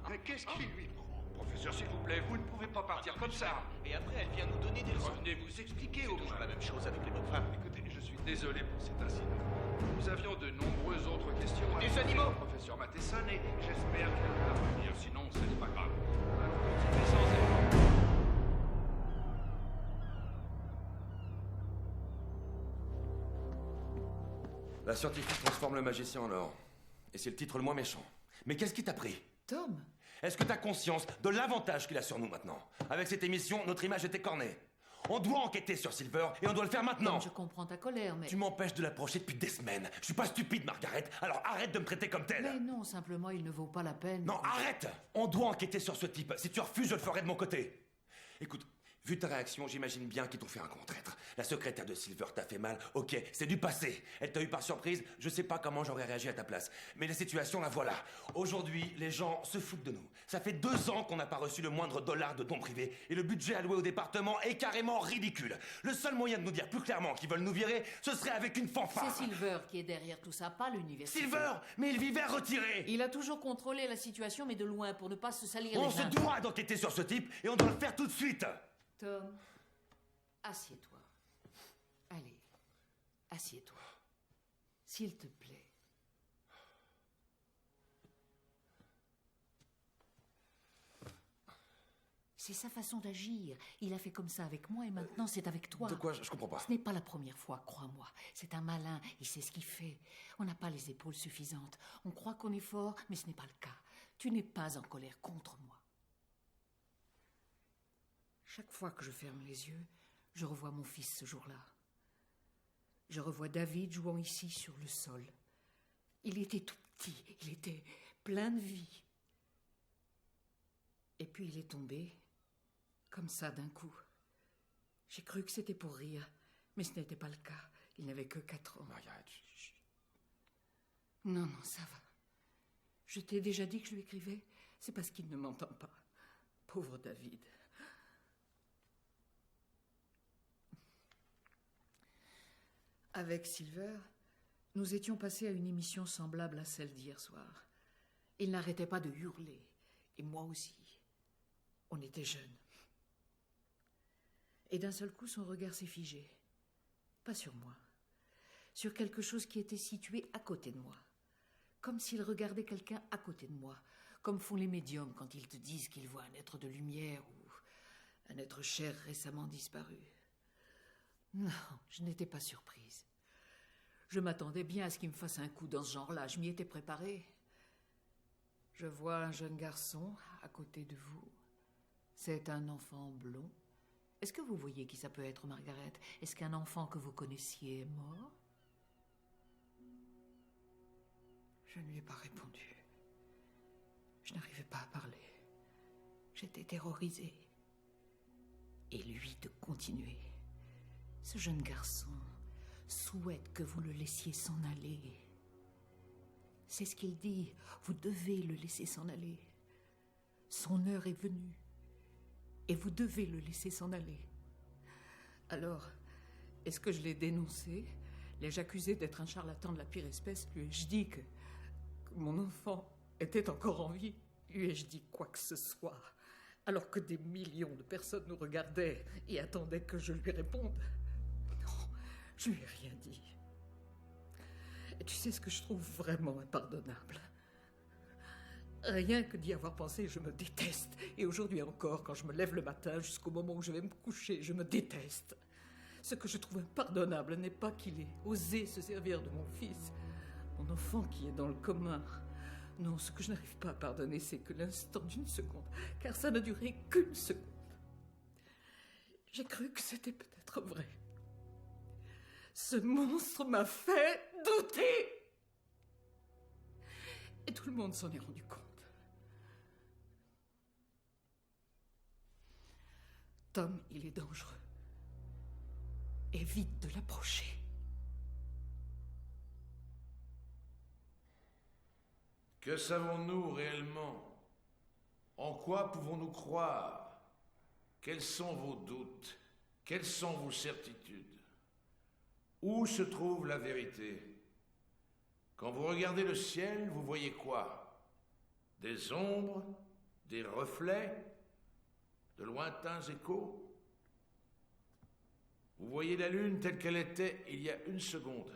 Mais qu'est-ce qui lui prend? Professeur, s'il vous plaît, vous ne pouvez pas partir comme ça. Et après, elle vient nous donner des leçons. Revenez vous expliquer C'est au toujours moins. la même chose avec les bonnes femmes. Écoutez, je suis désolé pour cet incident. Nous avions de nombreuses autres questions à Des poser animaux au professeur Matheson et j'espère qu'elle va revenir, sinon ce n'est pas grave. Allons continuer sans elle. La scientifique transforme le magicien en or. Et c'est le titre le moins méchant. Mais qu'est-ce qui t'a pris? Tom, Est-ce que t'as conscience de l'avantage qu'il a sur nous maintenant? Avec cette émission, notre image est écornée. On doit enquêter sur Silver et on doit le faire maintenant. Tom, je comprends ta colère, mais... Tu m'empêches de l'approcher depuis des semaines. Je suis pas stupide, Margaret, alors arrête de me traiter comme telle. Mais non, simplement, il ne vaut pas la peine. Non, arrête! On doit enquêter sur ce type. Si tu refuses, je le ferai de mon côté. Écoute, Vu ta réaction, j'imagine bien qu'ils t'ont fait un grand traître. La secrétaire de Silver t'a fait mal, ok, c'est du passé. Elle t'a eu par surprise, je sais pas comment j'aurais réagi à ta place. Mais la situation, la voilà. Aujourd'hui, les gens se foutent de nous. Ça fait 2 ans qu'on n'a pas reçu le moindre dollar de dons privés et le budget alloué au département est carrément ridicule. Le seul moyen de nous dire plus clairement qu'ils veulent nous virer, ce serait avec une fanfare. C'est Silver qui est derrière tout ça, pas l'université. Silver, mais il vivait retiré. Il a toujours contrôlé la situation, mais de loin, pour ne pas se salir les mains. On se doit d'enquêter sur ce type et on doit le faire tout de suite. Tom, assieds-toi. Allez, assieds-toi. S'il te plaît. C'est sa façon d'agir. Il a fait comme ça avec moi et maintenant c'est avec toi. De quoi? Je comprends pas. Ce n'est pas la première fois, crois-moi. C'est un malin, il sait ce qu'il fait. On n'a pas les épaules suffisantes. On croit qu'on est fort, mais ce n'est pas le cas. Tu n'es pas en colère contre moi. Chaque fois que je ferme les yeux, je revois mon fils ce jour-là. Je revois David jouant ici sur le sol. Il était tout petit, il était plein de vie. Et puis il est tombé, comme ça d'un coup. J'ai cru que c'était pour rire, mais ce n'était pas le cas. Il n'avait que 4 ans. Margaret, Non, ça va. Je t'ai déjà dit que je lui écrivais. C'est parce qu'il ne m'entend pas. Pauvre David. Avec Silver, nous étions passés à une émission semblable à celle d'hier soir. Il n'arrêtait pas de hurler, et moi aussi. On était jeunes. Et d'un seul coup, son regard s'est figé. Pas sur moi. Sur quelque chose qui était situé à côté de moi. Comme s'il regardait quelqu'un à côté de moi. Comme font les médiums quand ils te disent qu'ils voient un être de lumière ou un être cher récemment disparu. Non, je n'étais pas surprise. Je m'attendais bien à ce qu'il me fasse un coup dans ce genre-là. Je m'y étais préparée. Je vois un jeune garçon à côté de vous. C'est un enfant blond. Est-ce que vous voyez qui ça peut être, Margaret? Est-ce qu'un enfant que vous connaissiez est mort? Je ne lui ai pas répondu. Je n'arrivais pas à parler. J'étais terrorisée. Et lui de continuer. Ce jeune garçon souhaite que vous le laissiez s'en aller. C'est ce qu'il dit. Vous devez le laisser s'en aller. Son heure est venue. Et vous devez le laisser s'en aller. Alors, est-ce que je l'ai dénoncé? L'ai-je accusé d'être un charlatan de la pire espèce? Lui ai-je dit que mon enfant était encore en vie? Lui ai-je dit quoi que ce soit? Alors que des millions de personnes nous regardaient et attendaient que je lui réponde? Non, je lui ai rien dit. Et tu sais ce que je trouve vraiment impardonnable? Rien que d'y avoir pensé, je me déteste. Et aujourd'hui encore, quand je me lève le matin, jusqu'au moment où je vais me coucher, je me déteste. Ce que je trouve impardonnable n'est pas qu'il ait osé se servir de mon fils, mon enfant qui est dans le coma. Non, ce que je n'arrive pas à pardonner, c'est que l'instant d'une seconde, car ça n'a duré qu'une seconde. J'ai cru que c'était peut-être vrai. Ce monstre m'a fait douter. Et tout le monde s'en est rendu compte. Tom, il est dangereux. Évite de l'approcher. Que savons-nous réellement? En quoi pouvons-nous croire? Quels sont vos doutes? Quelles sont vos certitudes? Où se trouve la vérité? Quand vous regardez le ciel, vous voyez quoi? Des ombres? Des reflets? De lointains échos? Vous voyez la lune telle qu'elle était il y a 1 seconde,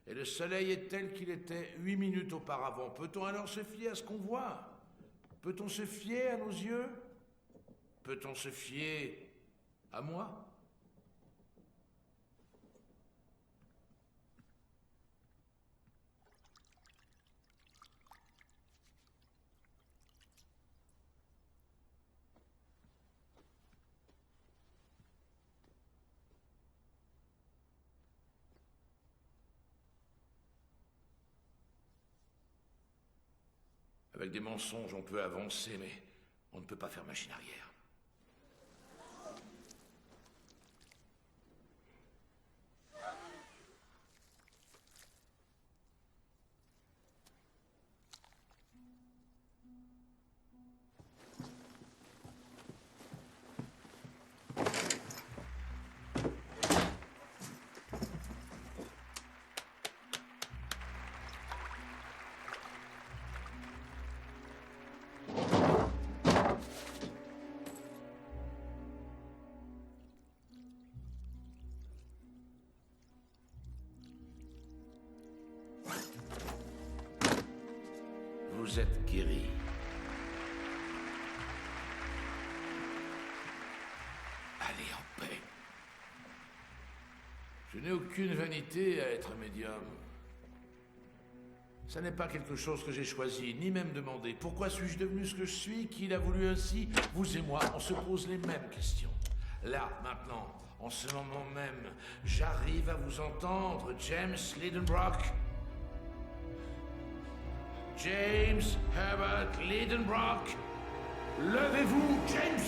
et le soleil est tel qu'il était 8 minutes auparavant. Peut-on alors se fier à ce qu'on voit? Peut-on se fier à nos yeux? Peut-on se fier à moi? Avec des mensonges, on peut avancer, mais on ne peut pas faire machine arrière. vous êtes guéri. Allez en paix. Je n'ai aucune vanité à être médium. Ça n'est pas quelque chose que j'ai choisi, ni même demandé. Pourquoi suis-je devenu ce que je suis? Qui l'a voulu ainsi? Vous et moi, on se pose les mêmes questions. Là, maintenant, en ce moment même, j'arrive à vous entendre, James Lidenbrock. James Herbert Lidenbrock. Levez-vous, James!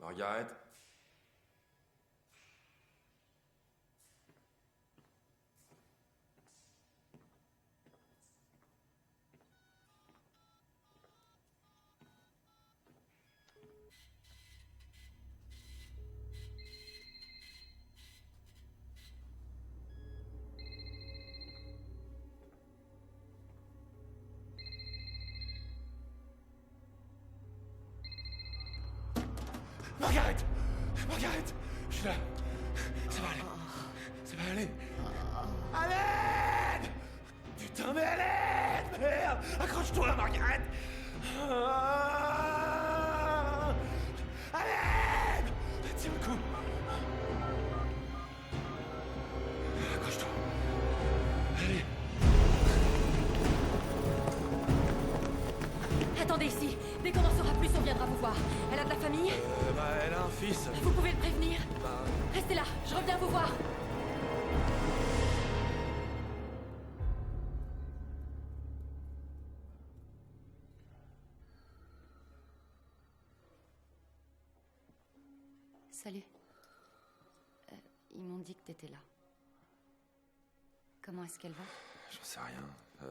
Margaret? Margaret! Margaret! Je suis là. Ça va aller. Ça va aller. À l'aide! Putain, mais à l'aide! Merde! Accroche-toi, Margaret! À l'aide! Tiens le coup. Accroche-toi. Allez. Attendez ici. Dès qu'on en saura plus, on viendra vous voir. Elle a de la famille? Elle a un fils. Vous pouvez le prévenir? Restez là, je reviens vous voir. Salut. Ils m'ont dit que t'étais là. Comment est-ce qu'elle va? J'en sais rien.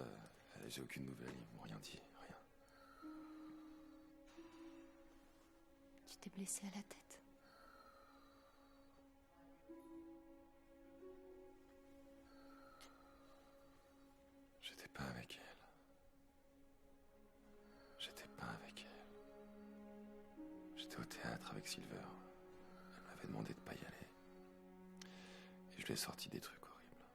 J'ai aucune nouvelle, ils m'ont rien dit. Rien. Tu t'es blessé à la tête. J'étais pas avec elle. J'étais pas avec elle. J'étais au théâtre avec Silver. Elle m'avait demandé de pas y aller. Et je lui ai sorti des trucs horribles.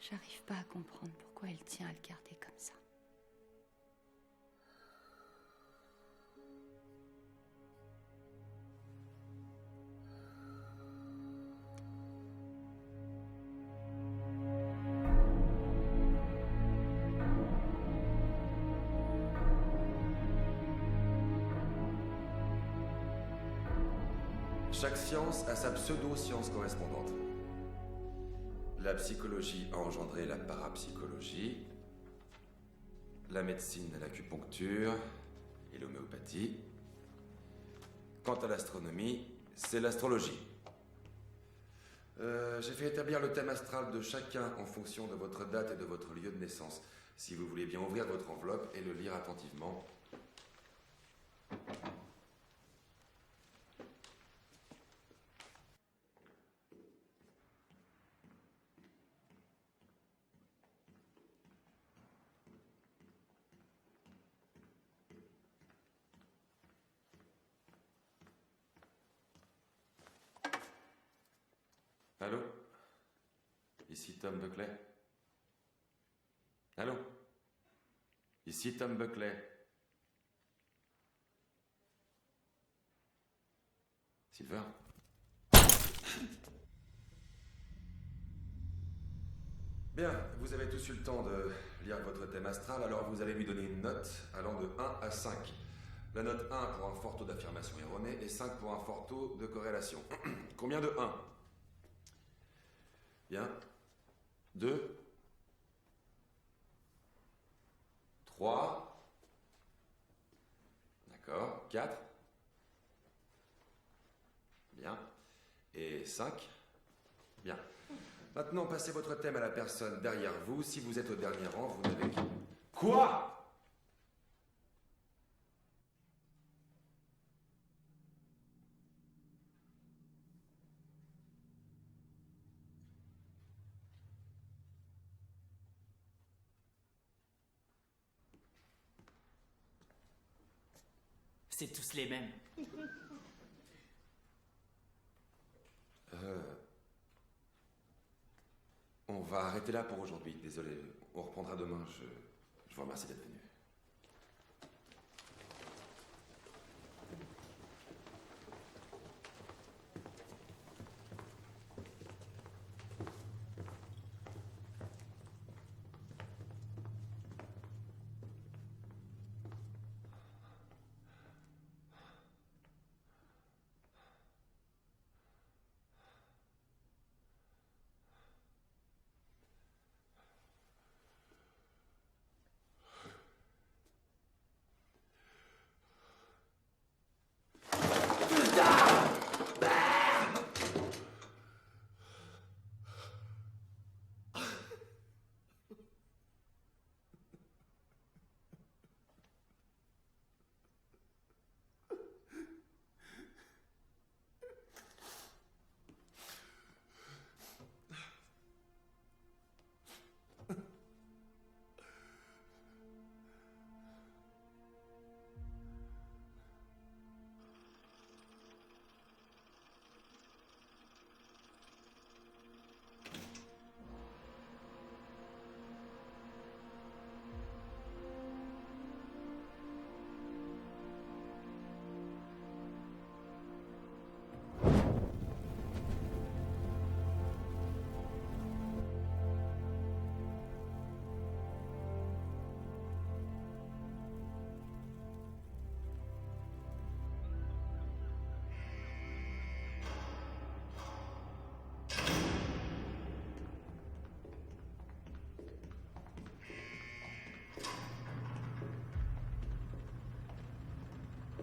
J'arrive pas à comprendre pourquoi elle tient à le garder comme ça. Chaque science a sa pseudo-science correspondante. La psychologie a engendré la parapsychologie, la médecine l'acupuncture et l'homéopathie. Quant à l'astronomie, c'est l'astrologie. J'ai fait établir le thème astral de chacun en fonction de votre date et de votre lieu de naissance. Si vous voulez bien ouvrir votre enveloppe et le lire attentivement. Allô? Ici Tom Buckley. Allô? Ici Tom Buckley. Silver? Bien, vous avez tous eu le temps de lire votre thème astral, alors vous allez lui donner une note allant de 1 à 5. La note 1 pour un fort taux d'affirmation erronée et 5 pour un fort taux de corrélation. Combien de 1? Bien. 2. 3. D'accord. 4. Bien. Et 5. Bien. Maintenant, passez votre thème à la personne derrière vous. Si vous êtes au dernier rang, vous n'avez qu'à... Quoi? C'est tous les mêmes. On va arrêter là pour aujourd'hui. Désolé, on reprendra demain. Je vous remercie d'être venu.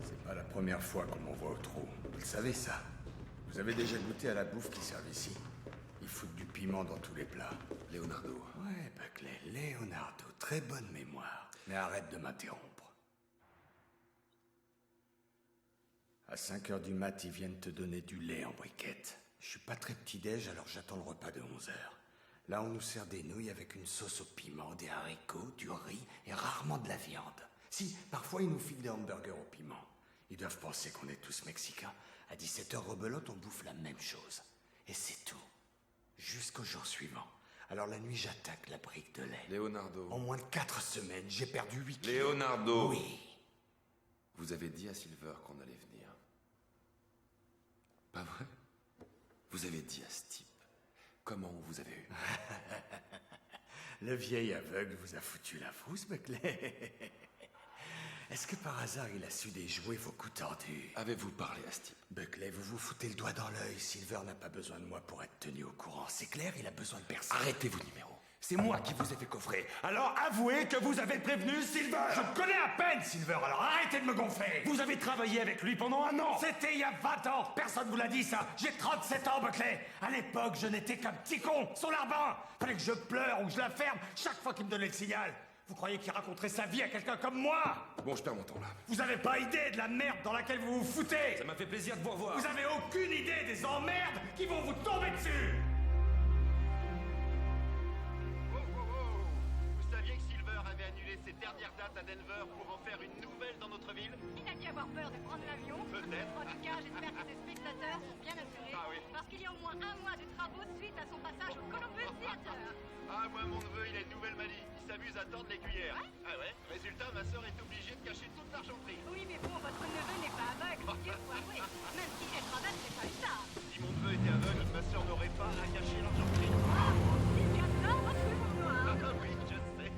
C'est pas la première fois qu'on m'envoie au trou. Vous le savez, ça. Vous avez déjà goûté à la bouffe qui sert ici. Ils foutent du piment dans tous les plats. Leonardo. Ouais, Buckley, Leonardo. Très bonne mémoire. Mais arrête de m'interrompre. À 5 heures du mat, ils viennent te donner du lait en briquette. Je suis pas très petit-déj, alors j'attends le repas de 11 heures. Là, on nous sert des nouilles avec une sauce au piment, des haricots, du riz et rarement de la viande. Si, parfois, ils nous filent des hamburgers au piment. Ils doivent penser qu'on est tous mexicains. À 17h rebelote, on bouffe la même chose. Et c'est tout. Jusqu'au jour suivant. Alors la nuit, j'attaque la brique de lait. Leonardo. En moins de 4 semaines, j'ai perdu 8 kilos. Leonardo. Oui. Vous avez dit à Silver qu'on allait venir. Pas vrai? Vous avez dit à ce type. Comment on vous avez eu? Le vieil aveugle vous a foutu la frousse, Buckley. Est-ce que par hasard il a su déjouer vos coups tordus? Avez-vous parlé à Steve? Buckley, vous vous foutez le doigt dans l'œil. Silver n'a pas besoin de moi pour être tenu au courant. C'est clair, il a besoin de personne. Arrêtez vos numéros. C'est moi qui vous ai fait coffrer. Alors avouez que vous avez prévenu Silver. Je connais à peine Silver, alors arrêtez de me gonfler. Vous avez travaillé avec lui pendant un an. C'était il y a 20 ans. Personne vous l'a dit ça. J'ai 37 ans, Buckley. À l'époque, je n'étais qu'un petit con, son larbin. Fallait que je pleure ou que je la ferme chaque fois qu'il me donnait le signal. Vous croyez qu'il raconterait sa vie à quelqu'un comme moi? Bon, je perds mon temps là. Vous avez pas idée de la merde dans laquelle vous vous foutez. Ça m'a fait plaisir de vous revoir. Vous avez aucune idée des emmerdes qui vont vous tomber dessus. Vous saviez que Silver avait annulé ses dernières dates à Denver pour en faire une nouvelle dans notre ville? Il a dû avoir peur de prendre l'avion. Peut-être. En tout cas, j'espère que ses spectateurs sont bien assurés. Ah oui. Parce qu'il y a au moins un mois de travaux suite à son passage au Columbus Theater. Ah, moi, mon neveu, il a une nouvelle manie. Il s'amuse à tordre les cuillères. Ah ouais? Résultat, ma sœur est obligée de cacher toute l'argenterie. Oui, mais bon, votre neveu n'est pas aveugle, Dieu faut avouer. Même si elle travaille, c'est pas une star. Si mon neveu était aveugle, ma sœur n'aurait pas à cacher l'argenterie. Il y a ça, votre noir. Ah oui, je sais.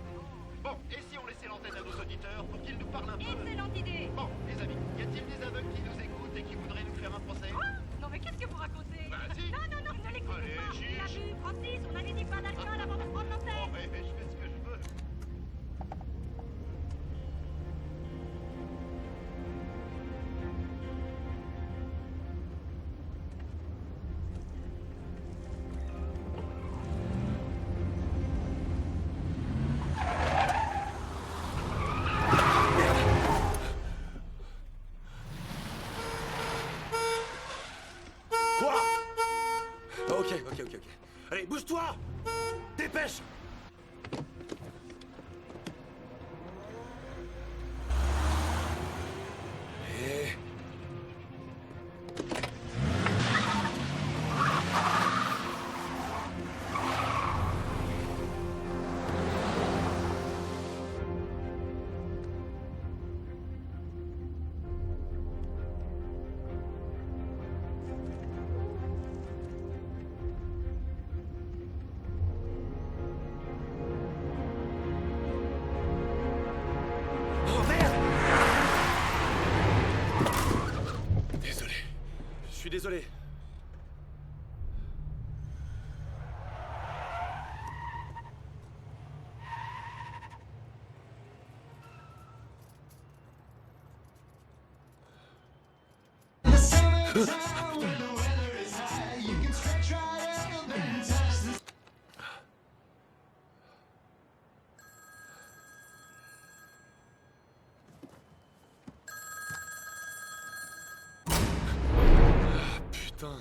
Bon, et si on laissait l'antenne à nos auditeurs pour qu'ils nous parlent un peu? Excellente idée. Bon, les amis, y a-t-il des aveugles qui nous écoutent et qui voudraient nous faire un procès? Quoi? Non, mais qu'est-ce que vous racontez? Vas-y. Non, ne l'écoutez Allez, pas. Il a chiche. bu, Francis, on avait dit pas d'alcool avant de prendre l'antenne. Bon, mais je fais ce que je veux. Quoi? Ok. Allez, bouge-toi! Dépêche! Et... Oh merde! Désolé. Je suis désolé. Putain.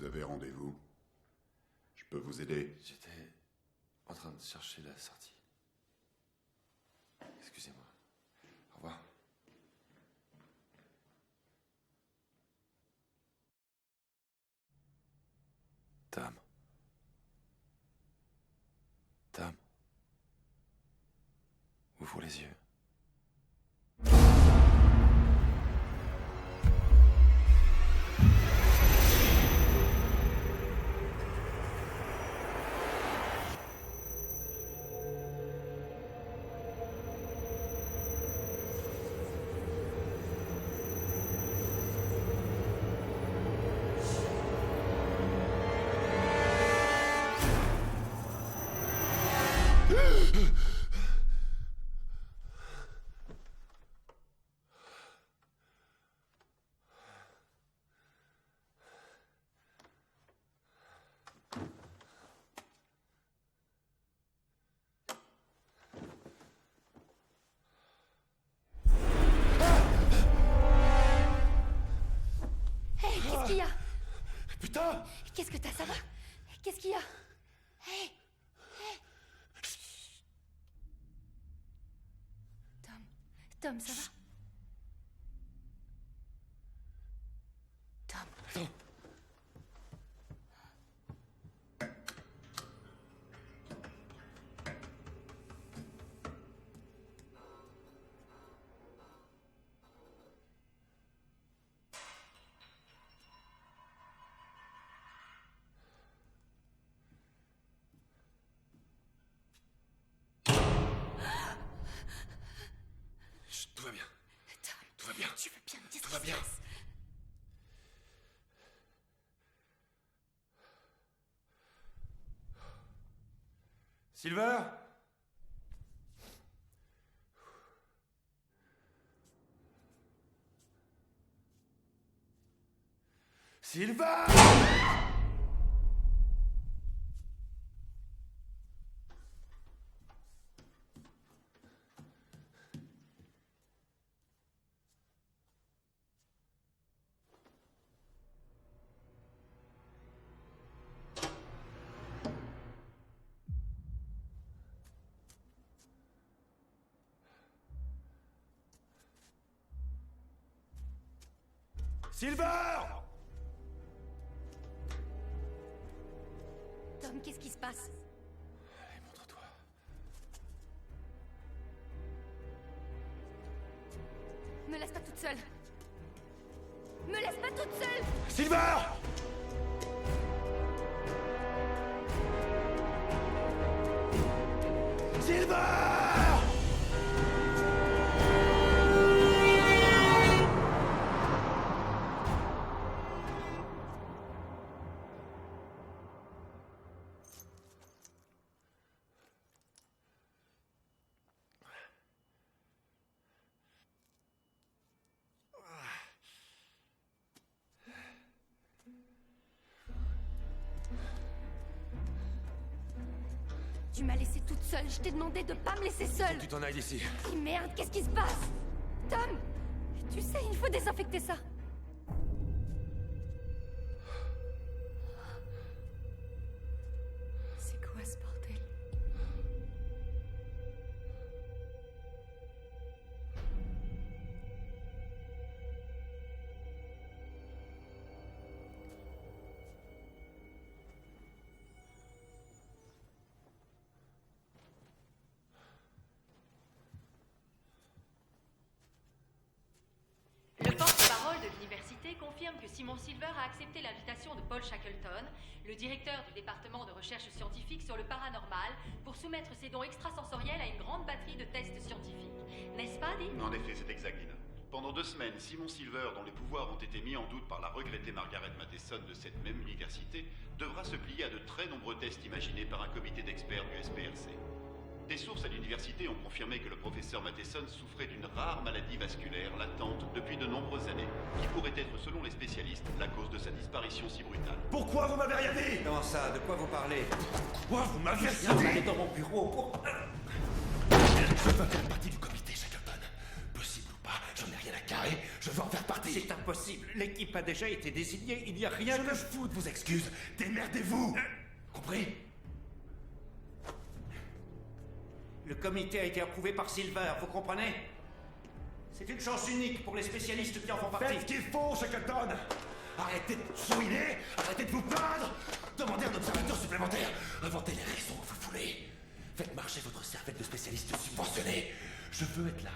Vous avez rendez-vous? Je peux vous aider? J'étais en train de chercher la sortie. Excusez-moi. Au revoir. Tom. Tom. Ouvre les yeux. Qu'est-ce qu'il y a? Putain! Qu'est-ce que t'as, ça va? Qu'est-ce qu'il y a? Hey! Tom, ça va? Tom. Tout va bien. Tom, Tout va bien. tu veux bien me dire Tout ce va qui bien. se passe? Silver? Silver! Silver! Tom, qu'est-ce qui se passe? Allez, montre-toi. Me laisse pas toute seule. Me laisse pas toute seule. Silver! Silver! Tu m'as laissée toute seule. Je t'ai demandé de pas me laisser seule. Tu t'en ailles d'ici. Et merde, qu'est-ce qui se passe? Tom, tu sais, il faut désinfecter ça. C'est quoi ce bordel? Le porte-parole de l'université confirme que Simon Silver a accepté l'invitation de Paul Shackleton, le directeur du département de recherche scientifique sur le paranormal, pour soumettre ses dons extrasensoriels à une grande batterie de tests scientifiques. N'est-ce pas, Dean? En effet, c'est exact, Lina. Pendant 2 semaines, Simon Silver, dont les pouvoirs ont été mis en doute par la regrettée Margaret Matheson de cette même université, devra se plier à de très nombreux tests imaginés par un comité d'experts du SPLC. Des sources à l'université ont confirmé que le professeur Matheson souffrait d'une rare maladie vasculaire latente depuis de nombreuses années, qui pourrait être, selon les spécialistes, la cause de sa disparition si brutale. Pourquoi vous m'avez rien dit? Comment ça? De quoi vous parlez? Pourquoi vous m'avez Je rien viens dit? d'aller dans mon bureau pour... Je veux faire partie du comité Shackleton. Possible ou pas, j'en ai rien à carrer. Je veux en faire partie. parti. C'est impossible. L'équipe a déjà été désignée. Il n'y a rien Je que... me fous de vos excuses. Démerdez-vous. Compris? Le comité a été approuvé par Silver, vous comprenez? C'est une chance unique pour les spécialistes qui en font partie. Faites ce qu'il faut, Shackleton. Arrêtez de chouiner, arrêtez de vous plaindre. Demandez un observateur supplémentaire. Inventez les raisons que vous voulez. Faites marcher votre cervelle de spécialiste subventionné. Je veux être là.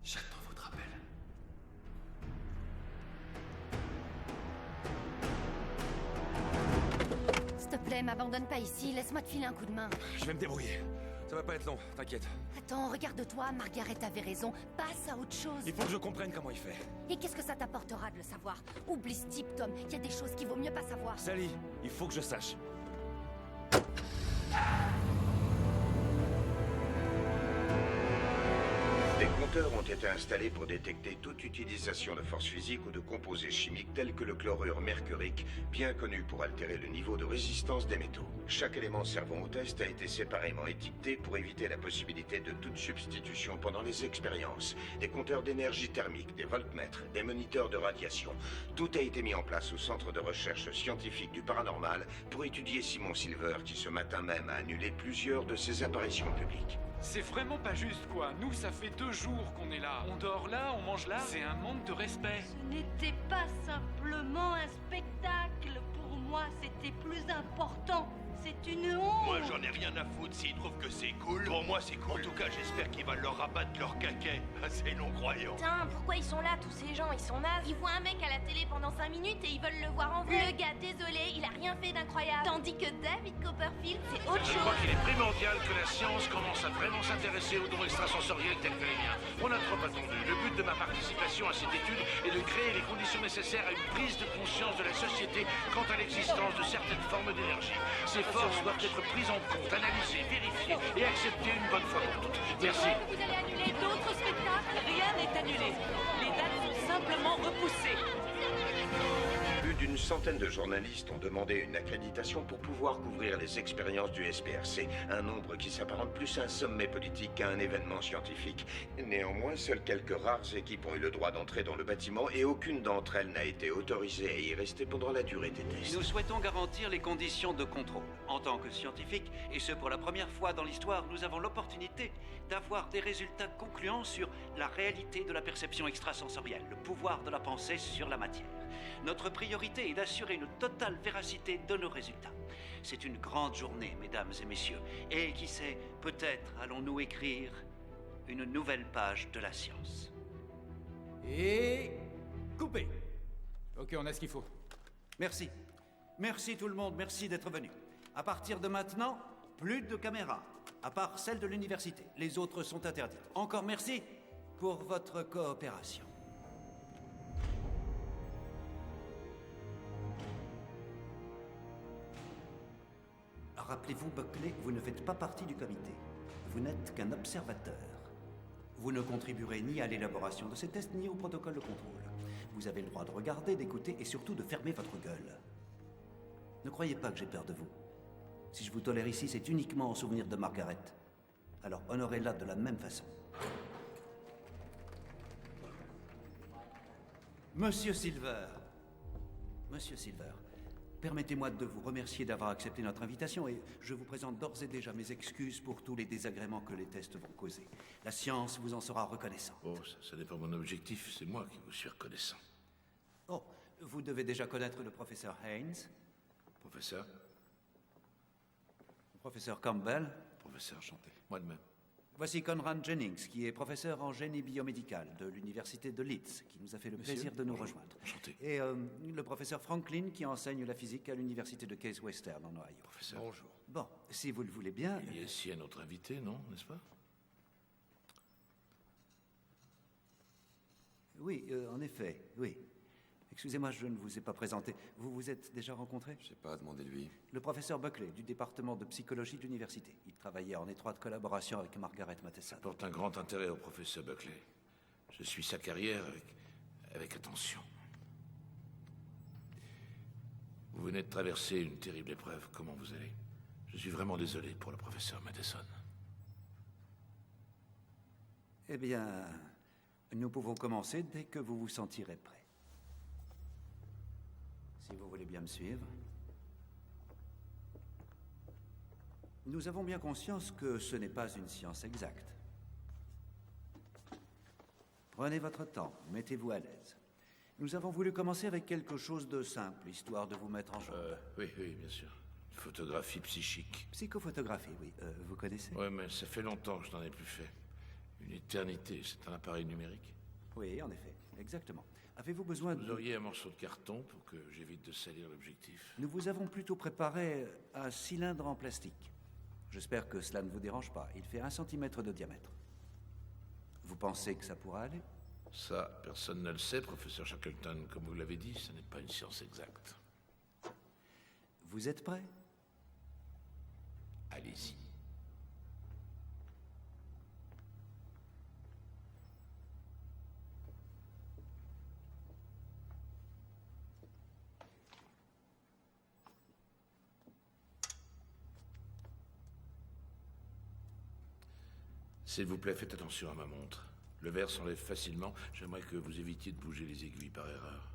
J'attends votre appel. S'il te plaît, m'abandonne pas ici, laisse-moi te filer un coup de main. Je vais me débrouiller. Ça va pas être long, t'inquiète. Attends, regarde-toi, Margaret avait raison. Passe à autre chose. Il faut que je comprenne comment il fait. Et qu'est-ce que ça t'apportera de le savoir? Oublie ce type, Tom. Il y a des choses qu'il vaut mieux pas savoir. Sally, il faut que je sache. Des compteurs ont été installés pour détecter toute utilisation de force physique ou de composés chimiques tels que le chlorure mercurique, bien connu pour altérer le niveau de résistance des métaux. Chaque élément servant au test a été séparément étiqueté pour éviter la possibilité de toute substitution pendant les expériences. Des compteurs d'énergie thermique, des voltmètres, des moniteurs de radiation. Tout a été mis en place au Centre de recherche scientifique du paranormal pour étudier Simon Silver qui ce matin même a annulé plusieurs de ses apparitions publiques. C'est vraiment pas juste, quoi. Nous, ça fait 2 jours qu'on est là. On dort là, on mange là. C'est un manque de respect. Ce n'était pas simplement un spectacle. Pour moi, c'était plus important. C'est une honte. Moi, j'en ai rien à foutre s'ils trouvent que c'est cool. Pour moi, c'est cool. En tout cas, j'espère qu'ils va leur rabattre leur caquet à ces non-croyants. Putain, pourquoi ils sont là, tous ces gens? Ils sont nazes. Ils voient un mec à la télé pendant 5 minutes et ils veulent le voir en vrai. Le gars, désolé, il a rien fait d'incroyable. Tandis que David Copperfield, c'est autre Je chose. crois qu'il est primordial que la science commence à vraiment s'intéresser aux dons extrasensoriels tels que les miens. On a trop attendu. Le but de ma participation à cette étude est de créer les conditions nécessaires à une prise de conscience de la société quant à l'existence de certaines formes d'énergie. Ces forces doivent être prises en compte, analysées, vérifiées et acceptées une bonne fois pour toutes. Merci. Vous allez annuler d'autres spectacles? Rien n'est annulé. Les dates sont simplement repoussées. Plus d'une centaine de journalistes ont demandé une accréditation pour pouvoir couvrir les expériences du SPRC, un nombre qui s'apparente plus à un sommet politique qu'à un événement scientifique. Néanmoins, seules quelques rares équipes ont eu le droit d'entrer dans le bâtiment et aucune d'entre elles n'a été autorisée à y rester pendant la durée des tests. Nous souhaitons garantir les conditions de contrôle. En tant que scientifiques, et ce pour la première fois dans l'histoire, nous avons l'opportunité d'avoir des résultats concluants sur la réalité de la perception extrasensorielle, le pouvoir de la pensée sur la matière. Notre priorité est d'assurer une totale véracité de nos résultats. C'est une grande journée, mesdames et messieurs. Et qui sait, peut-être allons-nous écrire une nouvelle page de la science. Et... coupé. Ok, on a ce qu'il faut. Merci. Merci tout le monde, merci d'être venu. À partir de maintenant, plus de caméras, à part celle de l'université. Les autres sont interdites. Encore merci pour votre coopération. Rappelez-vous, Buckley, vous ne faites pas partie du comité. Vous n'êtes qu'un observateur. Vous ne contribuerez ni à l'élaboration de ces tests, ni au protocole de contrôle. Vous avez le droit de regarder, d'écouter et surtout de fermer votre gueule. Ne croyez pas que j'ai peur de vous. Si je vous tolère ici, c'est uniquement en souvenir de Margaret. Alors honorez-la de la même façon. Monsieur Silver. Monsieur Silver. Permettez-moi de vous remercier d'avoir accepté notre invitation et je vous présente d'ores et déjà mes excuses pour tous les désagréments que les tests vont causer. La science vous en sera reconnaissant. Oh, ça n'est pas mon objectif, c'est moi qui vous suis reconnaissant. Oh, vous devez déjà connaître le professeur Haynes. Professeur? Le professeur Campbell. Professeur, enchanté. Moi de même. Voici Conrad Jennings, qui est professeur en génie biomédical de l'université de Leeds, qui nous a fait le plaisir de nous rejoindre. Enchanté. Et le professeur Franklin, qui enseigne la physique à l'université de Case Western en Ohio. Professeur. Bonjour. Bon, si vous le voulez bien... Il y a ici un autre invité, non, n'est-ce pas? Oui, en effet, oui. Excusez-moi, je ne vous ai pas présenté. Vous vous êtes déjà rencontrés? Je sais pas, demandez-lui. Le professeur Buckley, du département de psychologie de l'université. Il travaillait en étroite collaboration avec Margaret Matheson. Je porte un grand intérêt au professeur Buckley. Je suis sa carrière avec attention. Vous venez de traverser une terrible épreuve. Comment vous allez? Je suis vraiment désolé pour le professeur Matheson. Eh bien, Nous pouvons commencer dès que vous vous sentirez prêt. Si vous voulez bien me suivre. Nous avons bien conscience que ce n'est pas une science exacte. Prenez votre temps, mettez-vous à l'aise. Nous avons voulu commencer avec quelque chose de simple, histoire de vous mettre en jeu. Oui, bien sûr. Photographie psychique. Psychophotographie, oui. Vous connaissez? Ouais, mais ça fait longtemps que je n'en ai plus fait. Une éternité, c'est un appareil numérique? Oui, en effet, exactement. Avez-vous besoin de... Vous auriez un morceau de carton pour que j'évite de salir l'objectif? Nous vous avons plutôt préparé un cylindre en plastique. J'espère que cela ne vous dérange pas. Il fait 1 centimètre de diamètre. Vous pensez que ça pourra aller? Ça, personne ne le sait, professeur Shackleton. Comme vous l'avez dit, ce n'est pas une science exacte. Vous êtes prêt? Allez-y. S'il vous plaît, faites attention à ma montre. Le verre s'enlève facilement. J'aimerais que vous évitiez de bouger les aiguilles par erreur.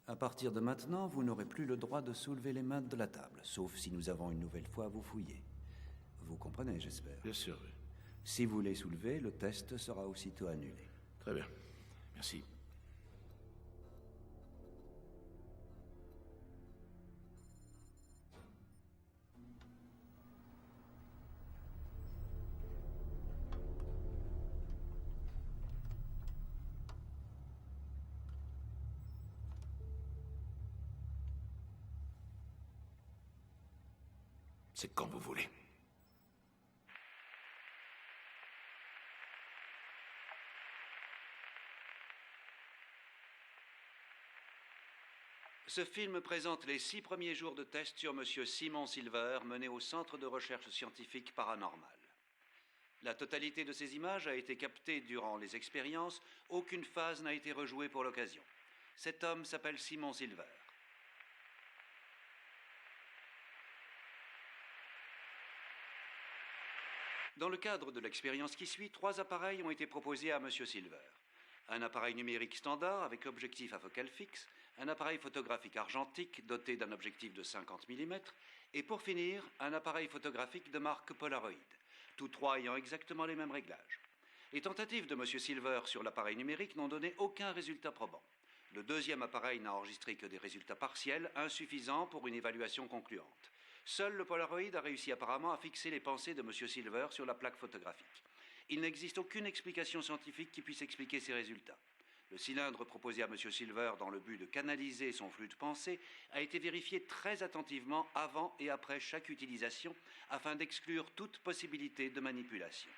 À partir de maintenant, vous n'aurez plus le droit de soulever les mains de la table, sauf si nous avons une nouvelle fois à vous fouiller. Vous comprenez, j'espère? Bien sûr, oui. Si vous les soulevez, le test sera aussitôt annulé. Très bien. Merci. C'est quand vous voulez. Ce film présente les 6 premiers jours de test sur Monsieur Simon Silver, mené au Centre de recherche scientifique paranormale. La totalité de ces images a été captée durant les expériences. Aucune phase n'a été rejouée pour l'occasion. Cet homme s'appelle Simon Silver. Dans le cadre de l'expérience qui suit, 3 appareils ont été proposés à Monsieur Silver. Un appareil numérique standard avec objectif à focale fixe, un appareil photographique argentique doté d'un objectif de 50 mm, et pour finir, un appareil photographique de marque Polaroid, tous 3 ayant exactement les mêmes réglages. Les tentatives de Monsieur Silver sur l'appareil numérique n'ont donné aucun résultat probant. Le deuxième appareil n'a enregistré que des résultats partiels, insuffisants pour une évaluation concluante. Seul le Polaroid a réussi apparemment à fixer les pensées de Monsieur Silver sur la plaque photographique. Il n'existe aucune explication scientifique qui puisse expliquer ces résultats. Le cylindre proposé à Monsieur Silver dans le but de canaliser son flux de pensée a été vérifié très attentivement avant et après chaque utilisation afin d'exclure toute possibilité de manipulation.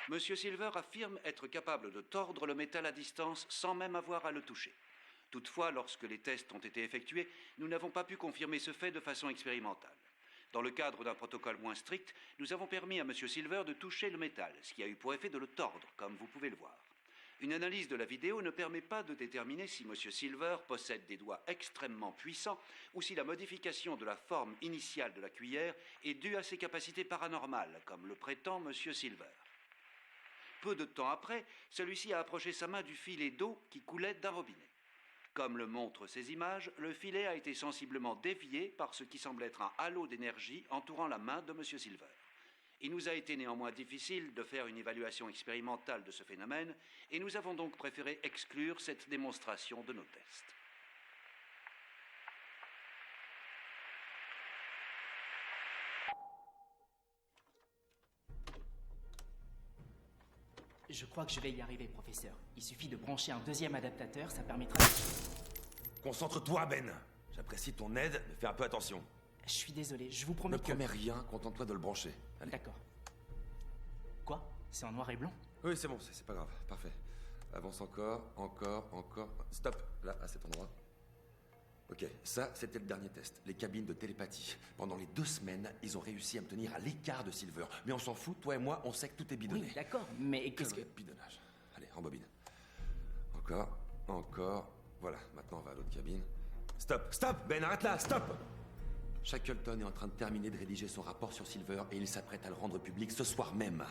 Monsieur Silver affirme être capable de tordre le métal à distance sans même avoir à le toucher. Toutefois, lorsque les tests ont été effectués, nous n'avons pas pu confirmer ce fait de façon expérimentale. Dans le cadre d'un protocole moins strict, nous avons permis à Monsieur Silver de toucher le métal, ce qui a eu pour effet de le tordre, comme vous pouvez le voir. Une analyse de la vidéo ne permet pas de déterminer si Monsieur Silver possède des doigts extrêmement puissants ou si la modification de la forme initiale de la cuillère est due à ses capacités paranormales, comme le prétend Monsieur Silver. Peu de temps après, celui-ci a approché sa main du filet d'eau qui coulait d'un robinet. Comme le montrent ces images, le filet a été sensiblement dévié par ce qui semble être un halo d'énergie entourant la main de Monsieur Silver. Il nous a été néanmoins difficile de faire une évaluation expérimentale de ce phénomène et nous avons donc préféré exclure cette démonstration de nos tests. Je crois que je vais y arriver, professeur. Il suffit de brancher un deuxième adaptateur, ça permettra... Concentre-toi, Ben. J'apprécie ton aide, mais fais un peu attention. Je suis désolé, je vous promets que... Ne promets rien, contente-toi de le brancher. Allez. D'accord. Quoi? C'est en noir et blanc? Oui, c'est bon, c'est pas grave. Parfait. Avance encore. Stop, là, à cet endroit. Ok, ça, c'était le dernier test. Les cabines de télépathie. Pendant les 2 semaines, ils ont réussi à me tenir à l'écart de Silver. Mais on s'en fout, toi et moi, on sait que tout est bidonné. Oui, d'accord, mais qu'est-ce que... Bidonnage. Allez, rembobine. Encore. Voilà, maintenant on va à l'autre cabine. Stop, Ben, arrête là, stop! Shackleton est en train de terminer de rédiger son rapport sur Silver et il s'apprête à le rendre public ce soir même.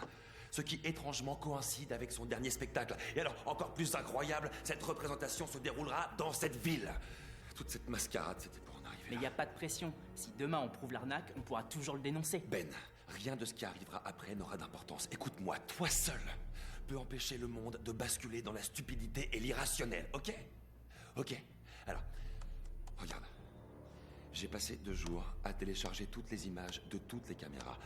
Ce qui étrangement coïncide avec son dernier spectacle. Et alors, encore plus incroyable, cette représentation se déroulera dans cette ville. Toute cette mascarade, c'était pour en arriver là. Mais il n'y a pas de pression. Si demain on prouve l'arnaque, on pourra toujours le dénoncer. Ben, rien de ce qui arrivera après n'aura d'importance. Écoute-moi, toi seul peux empêcher le monde de basculer dans la stupidité et l'irrationnel, ok? Ok. Alors, regarde. J'ai passé 2 jours à télécharger toutes les images de toutes les caméras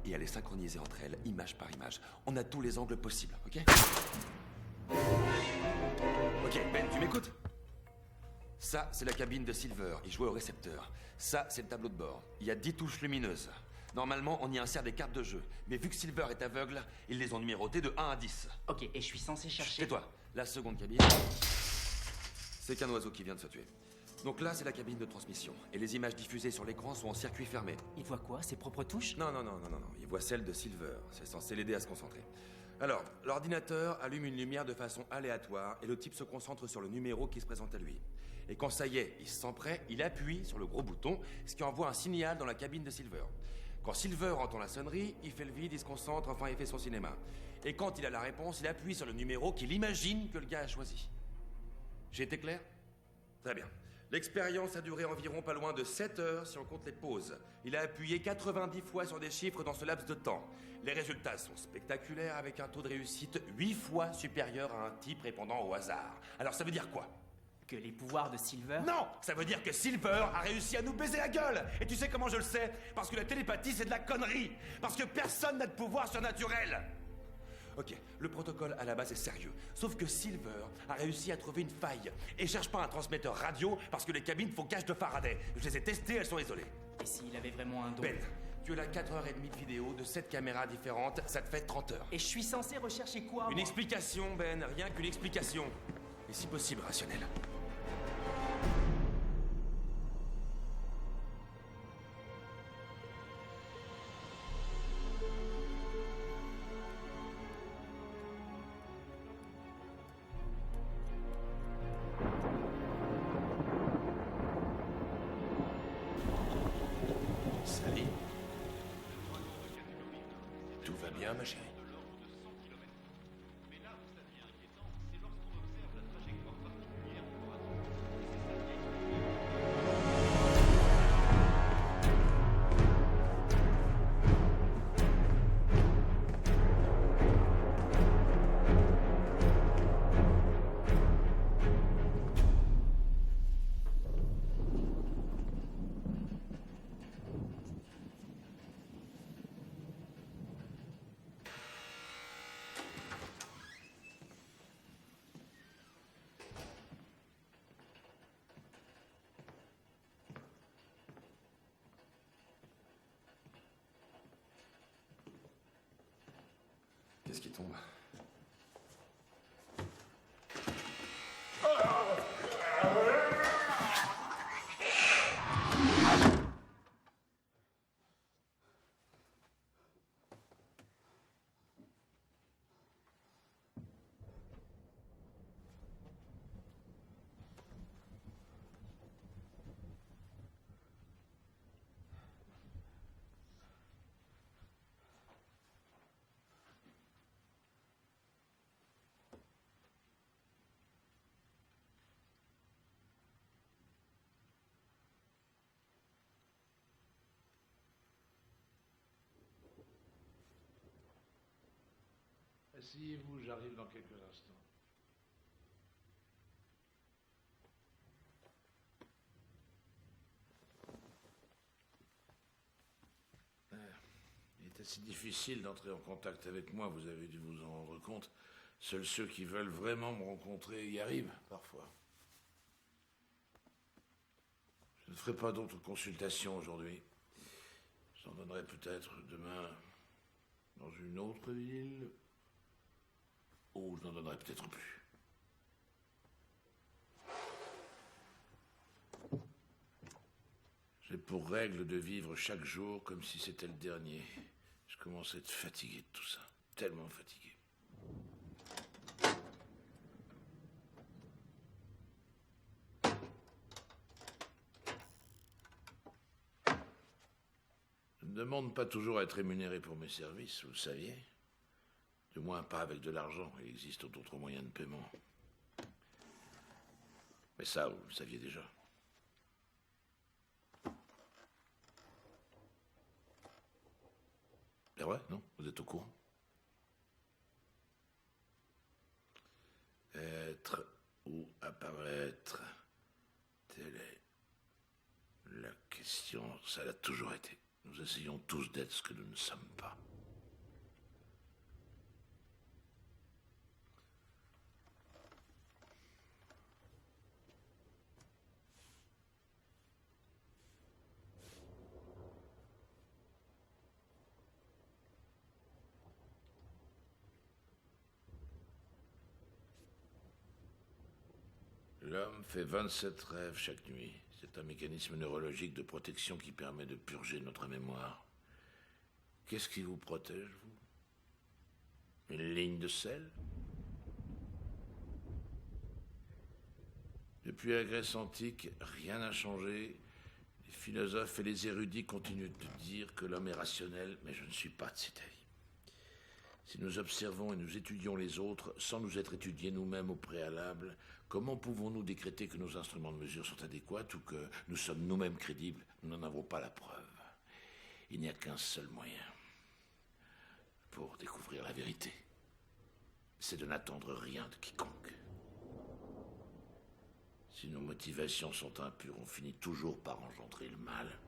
et à les synchroniser entre elles, image par image. On a tous les angles possibles, ok? Ok, Ben, tu m'écoutes? Ça, c'est la cabine de Silver. Il jouait au récepteur. Ça, c'est le tableau de bord. Il y a 10 touches lumineuses. Normalement, on y insère des cartes de jeu. Mais vu que Silver est aveugle, ils les ont numérotées de 1 à 10. Ok, et je suis censé chercher... Tais-toi. La seconde cabine, c'est qu'un oiseau qui vient de se tuer. Donc là, c'est la cabine de transmission. Et les images diffusées sur l'écran sont en circuit fermé. Il voit quoi? Ses propres touches? Non. Il voit celle de Silver. C'est censé l'aider à se concentrer. Alors, l'ordinateur allume une lumière de façon aléatoire et le type se concentre sur le numéro qui se présente à lui. Et quand ça y est, il se sent prêt, il appuie sur le gros bouton, ce qui envoie un signal dans la cabine de Silver. Quand Silver entend la sonnerie, il fait le vide, il se concentre, enfin il fait son cinéma. Et quand il a la réponse, il appuie sur le numéro qu'il imagine que le gars a choisi. J'ai été clair? Très bien. L'expérience a duré environ pas loin de 7 heures si on compte les pauses. Il a appuyé 90 fois sur des chiffres dans ce laps de temps. Les résultats sont spectaculaires avec un taux de réussite 8 fois supérieur à un type répondant au hasard. Alors ça veut dire quoi? Que les pouvoirs de Silver... Non! Ça veut dire que Silver a réussi à nous baiser la gueule! Et tu sais comment je le sais? Parce que la télépathie, c'est de la connerie! Parce que personne n'a de pouvoir surnaturel! Ok, le protocole à la base est sérieux. Sauf que Silver a réussi à trouver une faille. Et cherche pas un transmetteur radio parce que les cabines font cage de Faraday. Je les ai testées, elles sont isolées. Et s'il avait vraiment un don? Ben, tu as là 4h30 de vidéo de 7 caméras différentes, ça te fait 30 heures. Et je suis censé rechercher quoi? Une explication, Ben, rien qu'une explication. Et si possible, rationnelle. Salut. Tout va bien, ma chérie? Qu'est-ce qui tombe? Asseyez-vous, j'arrive dans quelques instants. Il est assez difficile d'entrer en contact avec moi, vous avez dû vous en rendre compte. Seuls ceux qui veulent vraiment me rencontrer y arrivent, parfois. Je ne ferai pas d'autres consultations aujourd'hui. J'en donnerai peut-être demain dans une autre ville. Ou je n'en donnerai peut-être plus. J'ai pour règle de vivre chaque jour comme si c'était le dernier. Je commence à être fatigué de tout ça. Tellement fatigué. Je ne demande pas toujours à être rémunéré pour mes services, vous le saviez. Du moins pas avec de l'argent, il existe d'autres moyens de paiement. Mais ça, vous le saviez déjà. C'est vrai, non? Vous êtes au courant? Être ou apparaître, telle est la question, ça l'a toujours été. Nous essayons tous d'être ce que nous ne sommes pas. L'homme fait 27 rêves chaque nuit. C'est un mécanisme neurologique de protection qui permet de purger notre mémoire. Qu'est-ce qui vous protège, vous? Une ligne de sel? Depuis la Grèce antique, rien n'a changé. Les philosophes et les érudits continuent de dire que l'homme est rationnel, mais je ne suis pas de cet avis. Si nous observons et nous étudions les autres sans nous être étudiés nous-mêmes au préalable, comment pouvons-nous décréter que nos instruments de mesure sont adéquats ou que nous sommes nous-mêmes crédibles? Nous n'en avons pas la preuve. Il n'y a qu'un seul moyen pour découvrir la vérité. C'est de n'attendre rien de quiconque. Si nos motivations sont impures, on finit toujours par engendrer le mal.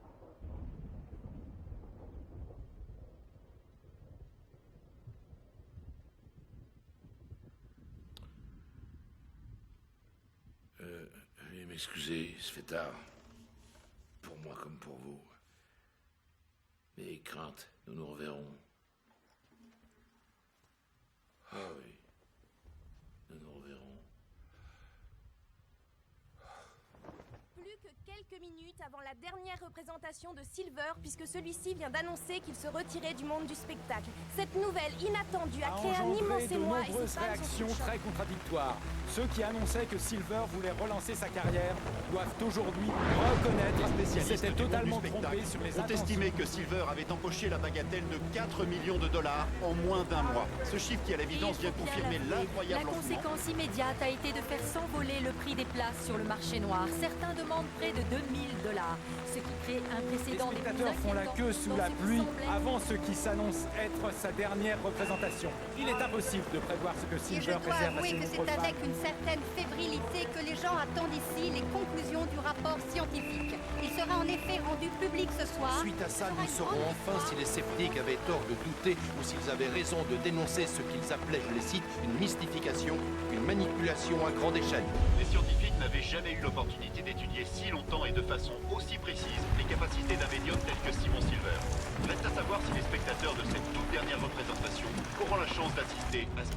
Veuillez m'excuser, il se fait tard. Pour moi comme pour vous. N'ayez crainte, nous nous reverrons. Ah oui, nous nous reverrons. Plus que quelques minutes avant la dernière représentation de Silver, puisque celui-ci vient d'annoncer qu'il se retirait du monde du spectacle. Cette nouvelle inattendue a créé un immense émoi et nombreuses ses fans sont réactions sous le choc. très contradictoires. Ceux qui annonçaient que Silver voulait relancer sa carrière doivent aujourd'hui reconnaître qu'ils s'étaient totalement trompés sur les ont intentions. estimé que Silver avait empoché la bagatelle de 4 millions de dollars en moins d'un mois. Ce chiffre qui, à l'évidence, vient confirmer La l'incroyable engouement. conséquence immédiate a été de faire s'envoler le prix des places sur le marché noir. Certains demandent près de 2000 $, ce qui crée un Les précédent des plus spectateurs font la inquiétants queue sous dans la ce qui pluie semblait- avant ce qui s'annonce être sa dernière représentation. Il est impossible de prévoir ce que Et je Silver dois réserve à avouer ses que c'est nombreux fans. avec une certaine fébrilité que les gens attendent ici les conclusions du rapport scientifique. Il sera en effet rendu public ce soir. Suite à ça, Ce sera nous une saurons grande enfin si les sceptiques avaient tort de douter ou s'ils avaient raison de dénoncer ce qu'ils appelaient, je les cite, une mystification, une manipulation à grande échelle. Les scientifiques n'avaient jamais eu l'opportunité d'étudier si longtemps et de façon aussi précise les capacités d'un médium tel que Simon Silver. Reste à savoir si les spectateurs de cette toute dernière représentation auront la chance d'assister à ce...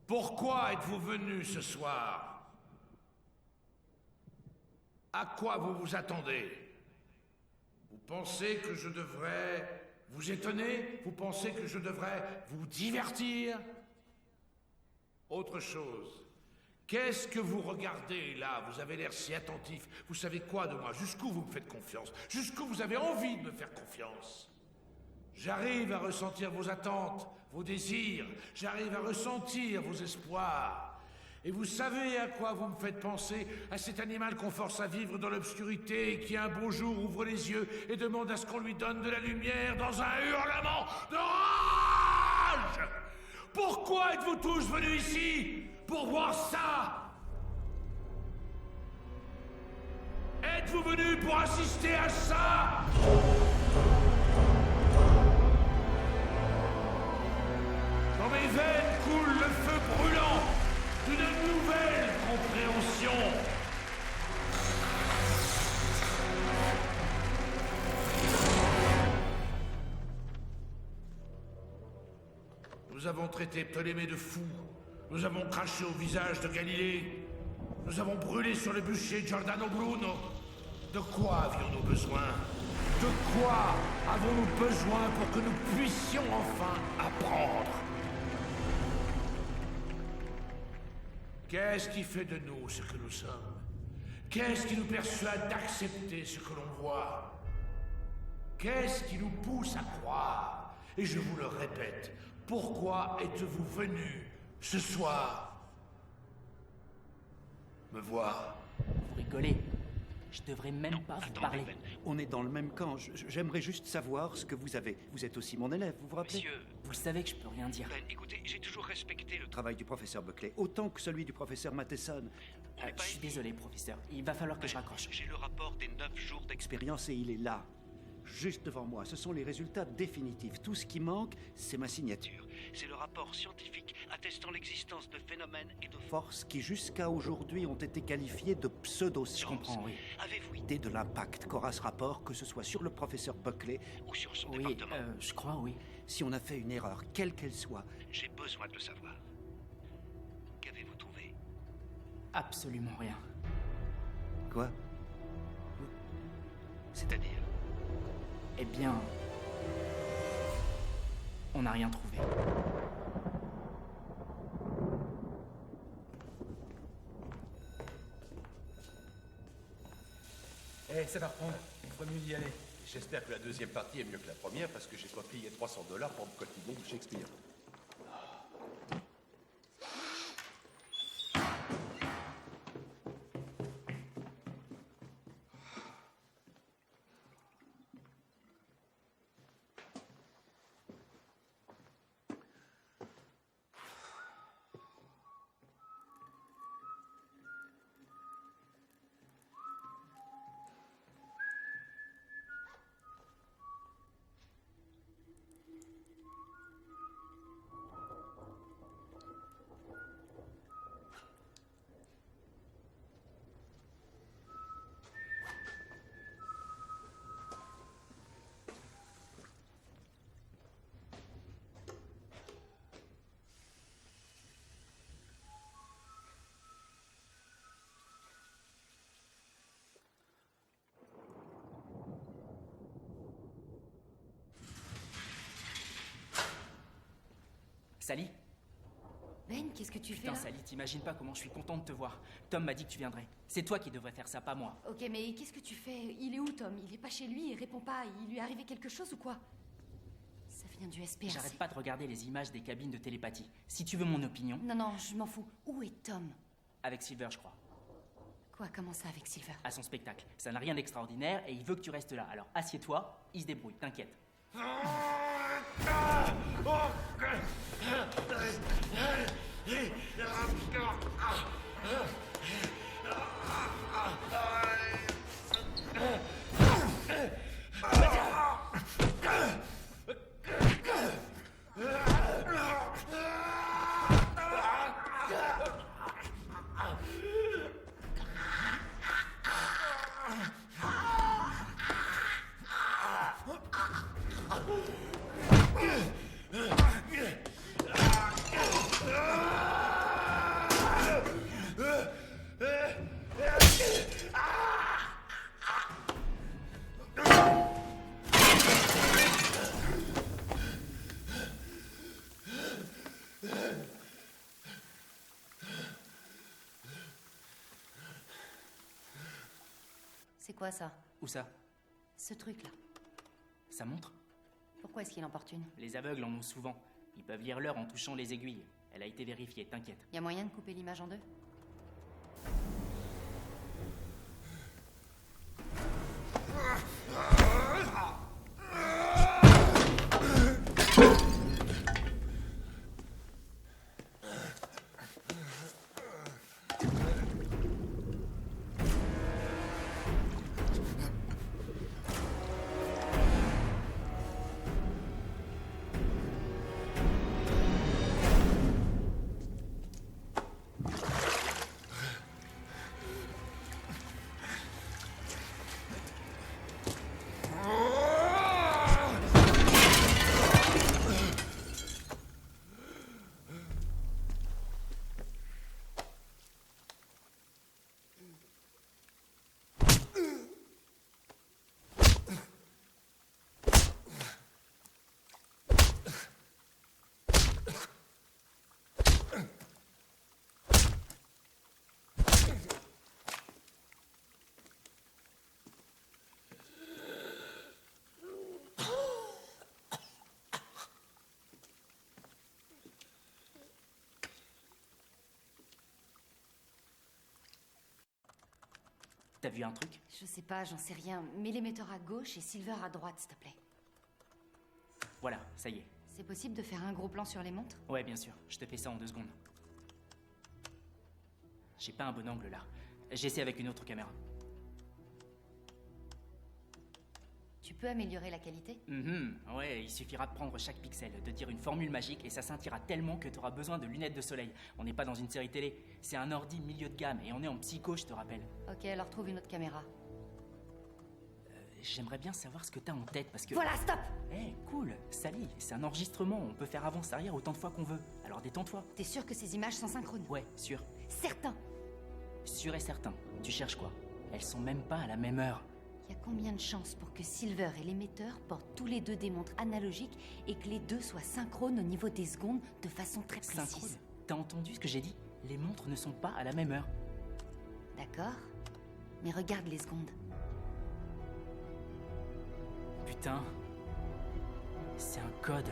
Pourquoi êtes-vous venu ce soir? À quoi vous vous attendez? Vous pensez que je devrais vous étonner? Vous pensez que je devrais vous divertir? Autre chose. Qu'est-ce que vous regardez là? Vous avez l'air si attentif. Vous savez quoi de moi? Jusqu'où vous me faites confiance? Jusqu'où vous avez envie de me faire confiance? J'arrive à ressentir vos attentes, vos désirs. J'arrive à ressentir vos espoirs. Et vous savez à quoi vous me faites penser? À cet animal qu'on force à vivre dans l'obscurité et qui un beau jour ouvre les yeux et demande à ce qu'on lui donne de la lumière dans un hurlement de rage! Pourquoi êtes-vous tous venus ici? Pour voir ça? Êtes-vous venus pour assister à ça? Dans mes veines coule le feu brûlant d'une nouvelle compréhension. Nous avons traité Ptolémée de fou. Nous avons craché au visage de Galilée. Nous avons brûlé sur le bûcher Giordano Bruno. De quoi avions-nous besoin? De quoi avons-nous besoin pour que nous puissions enfin apprendre? Qu'est-ce qui fait de nous ce que nous sommes? Qu'est-ce qui nous persuade d'accepter ce que l'on voit? Qu'est-ce qui nous pousse à croire? Et je vous le répète, pourquoi êtes-vous venus ce soir me voir? Vous rigolez. Je devrais même pas vous parler. Ben, on est dans le même camp. J'aimerais juste savoir ce que vous avez. Vous êtes aussi mon élève, vous vous rappelez? Monsieur, vous le savez que je peux rien dire. Ben, écoutez, j'ai toujours respecté le travail du professeur Buckley, autant que celui du professeur Matheson. Je suis désolé, professeur. Il va falloir que je raccroche. J'ai le rapport des 9 jours d'expérience et il est là, juste devant moi. Ce sont les résultats définitifs. Tout ce qui manque, c'est ma signature. C'est le rapport scientifique attestant l'existence de phénomènes et de forces qui, jusqu'à aujourd'hui, ont été qualifiés de pseudo-sciences. Je comprends, oui. Avez-vous idée de l'impact qu'aura ce rapport, que ce soit sur le professeur Buckley ou sur son département? Je crois, oui. Si on a fait une erreur, quelle qu'elle soit, j'ai besoin de le savoir. Qu'avez-vous trouvé? Absolument rien. Quoi? C'est-à-dire? Eh bien... on n'a rien trouvé. Eh, ça va reprendre. Il ferait mieux d'y aller. J'espère que la deuxième partie est mieux que la première parce que j'ai pas payé $300 pour me coltiner du Shakespeare. Sally? Ben, qu'est-ce que tu fais Putain, là? Sally, t'imagines pas comment je suis content de te voir. Tom m'a dit que tu viendrais. C'est toi qui devrais faire ça, pas moi. Ok, mais qu'est-ce que tu fais? Il est où, Tom? Il est pas chez lui, il répond pas. Il lui est arrivé quelque chose ou quoi? Ça vient du SPRC. J'arrête pas de regarder les images des cabines de télépathie. Si tu veux mon opinion... Non, je m'en fous. Où est Tom? Avec Silver, je crois. Quoi, comment ça avec Silver? À son spectacle. Ça n'a rien d'extraordinaire et il veut que tu restes là. Alors assieds-toi, il se débrouille, t'inquiète. C'est quoi ça? Où ça? Ce truc-là. Ça montre? Pourquoi est-ce qu'il importune? Les aveugles en ont souvent. Ils peuvent lire l'heure en touchant les aiguilles. Elle a été vérifiée, t'inquiète. Y a moyen de couper l'image en deux? T'as vu un truc? Je sais pas, j'en sais rien. Mets l'émetteur à gauche et Silver à droite, s'il te plaît. Voilà, ça y est. C'est possible de faire un gros plan sur les montres? Ouais, bien sûr. Je te fais ça en 2 secondes. J'ai pas un bon angle là. J'essaie avec une autre caméra. Tu peux améliorer la qualité? Ouais, il suffira de prendre chaque pixel, de dire une formule magique et ça scintillera tellement que t'auras besoin de lunettes de soleil. On n'est pas dans une série télé, c'est un ordi milieu de gamme et on est en psycho, je te rappelle. Ok, alors trouve une autre caméra. J'aimerais bien savoir ce que t'as en tête parce que... Voilà, stop! Cool, Sally, c'est un enregistrement, on peut faire avance-arrière autant de fois qu'on veut. Alors détends-toi. T'es sûr que ces images sont synchrones? Ouais, sûr. Certain! Sûr et certain. Tu cherches quoi? Elles sont même pas à la même heure. Il y a combien de chances pour que Silver et l'émetteur portent tous les deux des montres analogiques et que les deux soient synchrones au niveau des secondes de façon très précise? Synchrone? T'as entendu ce que j'ai dit? Les montres ne sont pas à la même heure. D'accord. Mais regarde les secondes. Putain. C'est un code.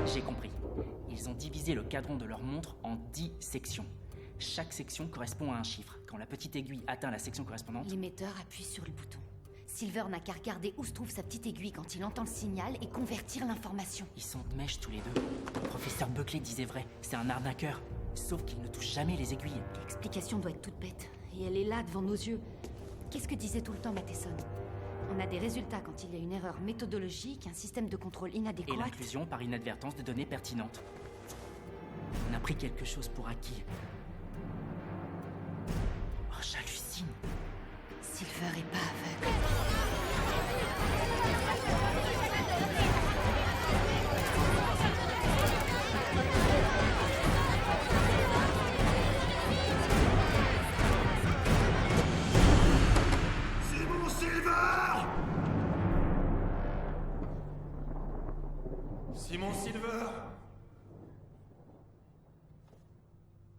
J'ai compris. Ils ont divisé le cadran de leur montre en 10 sections. Chaque section correspond à un chiffre. Quand la petite aiguille atteint la section correspondante... L'émetteur appuie sur le bouton. Silver n'a qu'à regarder où se trouve sa petite aiguille quand il entend le signal et convertir l'information. Ils sont de mèche tous les deux. Le professeur Buckley disait vrai, c'est un arnaqueur. Sauf qu'il ne touche jamais les aiguilles. L'explication doit être toute bête. Et elle est là, devant nos yeux. Qu'est-ce que disait tout le temps Matheson? On a des résultats quand il y a une erreur méthodologique, un système de contrôle inadéquat... Et l'inclusion par inadvertance de données pertinentes. On a pris quelque chose pour acquis. Oh, j'hallucine. Silver est pas aveugle. Simon Silver! Simon Silver?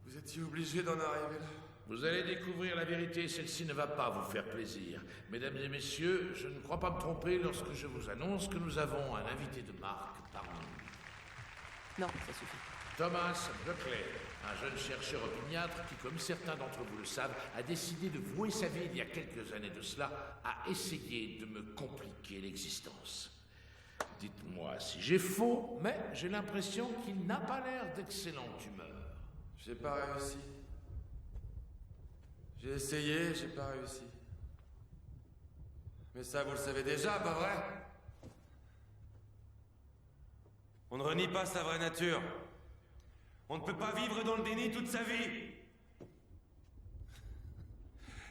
Vous étiez obligé d'en arriver là? Vous allez découvrir la vérité, celle-ci ne va pas vous faire plaisir. Mesdames et messieurs, je ne crois pas me tromper lorsque je vous annonce que nous avons un invité de marque parmi nous. Non, ça suffit. Thomas Buckley, un jeune chercheur opiniâtre qui, comme certains d'entre vous le savent, a décidé de vouer sa vie il y a quelques années de cela à essayer de me compliquer l'existence. Dites-moi si j'ai faux, mais j'ai l'impression qu'il n'a pas l'air d'excellente humeur. J'ai pas réussi. J'ai essayé, j'ai pas réussi. Mais ça, vous le savez déjà, pas vrai? On ne renie pas sa vraie nature. On ne peut pas vivre dans le déni toute sa vie.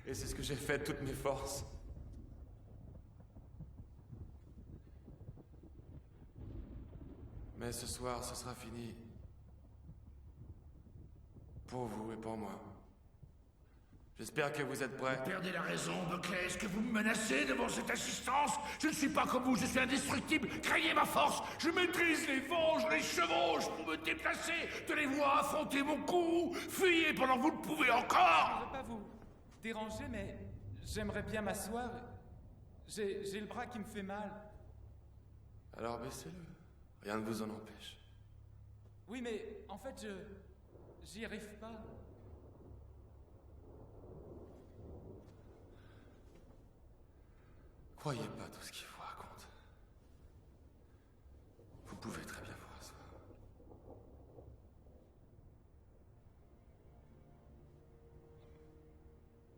Et c'est ce que j'ai fait de toutes mes forces. Mais ce soir, ce sera fini. Pour vous et pour moi. J'espère que vous êtes prêts. Vous perdez la raison, Buckley. Est-ce que vous me menacez devant cette assistance? Je ne suis pas comme vous, je suis indestructible. Craignez ma force. Je maîtrise les vents, je les chevauche pour me déplacer. Tenez-vous à affronter mon coup. Fuyez pendant que vous le pouvez encore. Je ne veux pas vous déranger, mais j'aimerais bien m'asseoir. J'ai le bras qui me fait mal. Alors baissez-le. Rien ne vous en empêche. Oui, mais en fait, j'y arrive pas. Croyez pas tout ce qu'il vous raconte. Vous pouvez très bien vous rasseoir.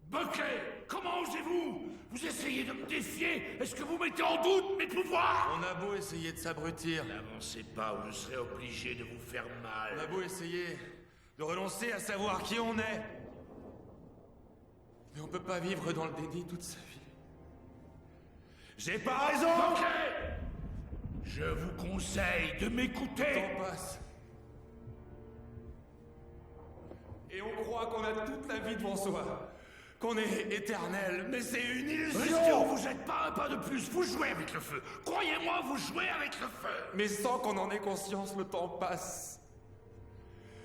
Buckley, comment osez-vous? Vous essayez de me défier? Est-ce que vous mettez en doute mes pouvoirs? On a beau essayer de s'abrutir. N'avancez pas ou je serai obligé de vous faire mal. On a beau essayer de renoncer à savoir qui on est. Mais on peut pas vivre dans le déni toute sa vie. J'ai pas raison! Buckley! Je vous conseille de m'écouter! Le temps passe. Et on croit qu'on a toute la vie devant soi. Qu'on est éternel, mais c'est une illusion! Restez, vous êtes pas un pas de plus, vous jouez avec le feu! Croyez-moi, vous jouez avec le feu! Mais sans qu'on en ait conscience, le temps passe.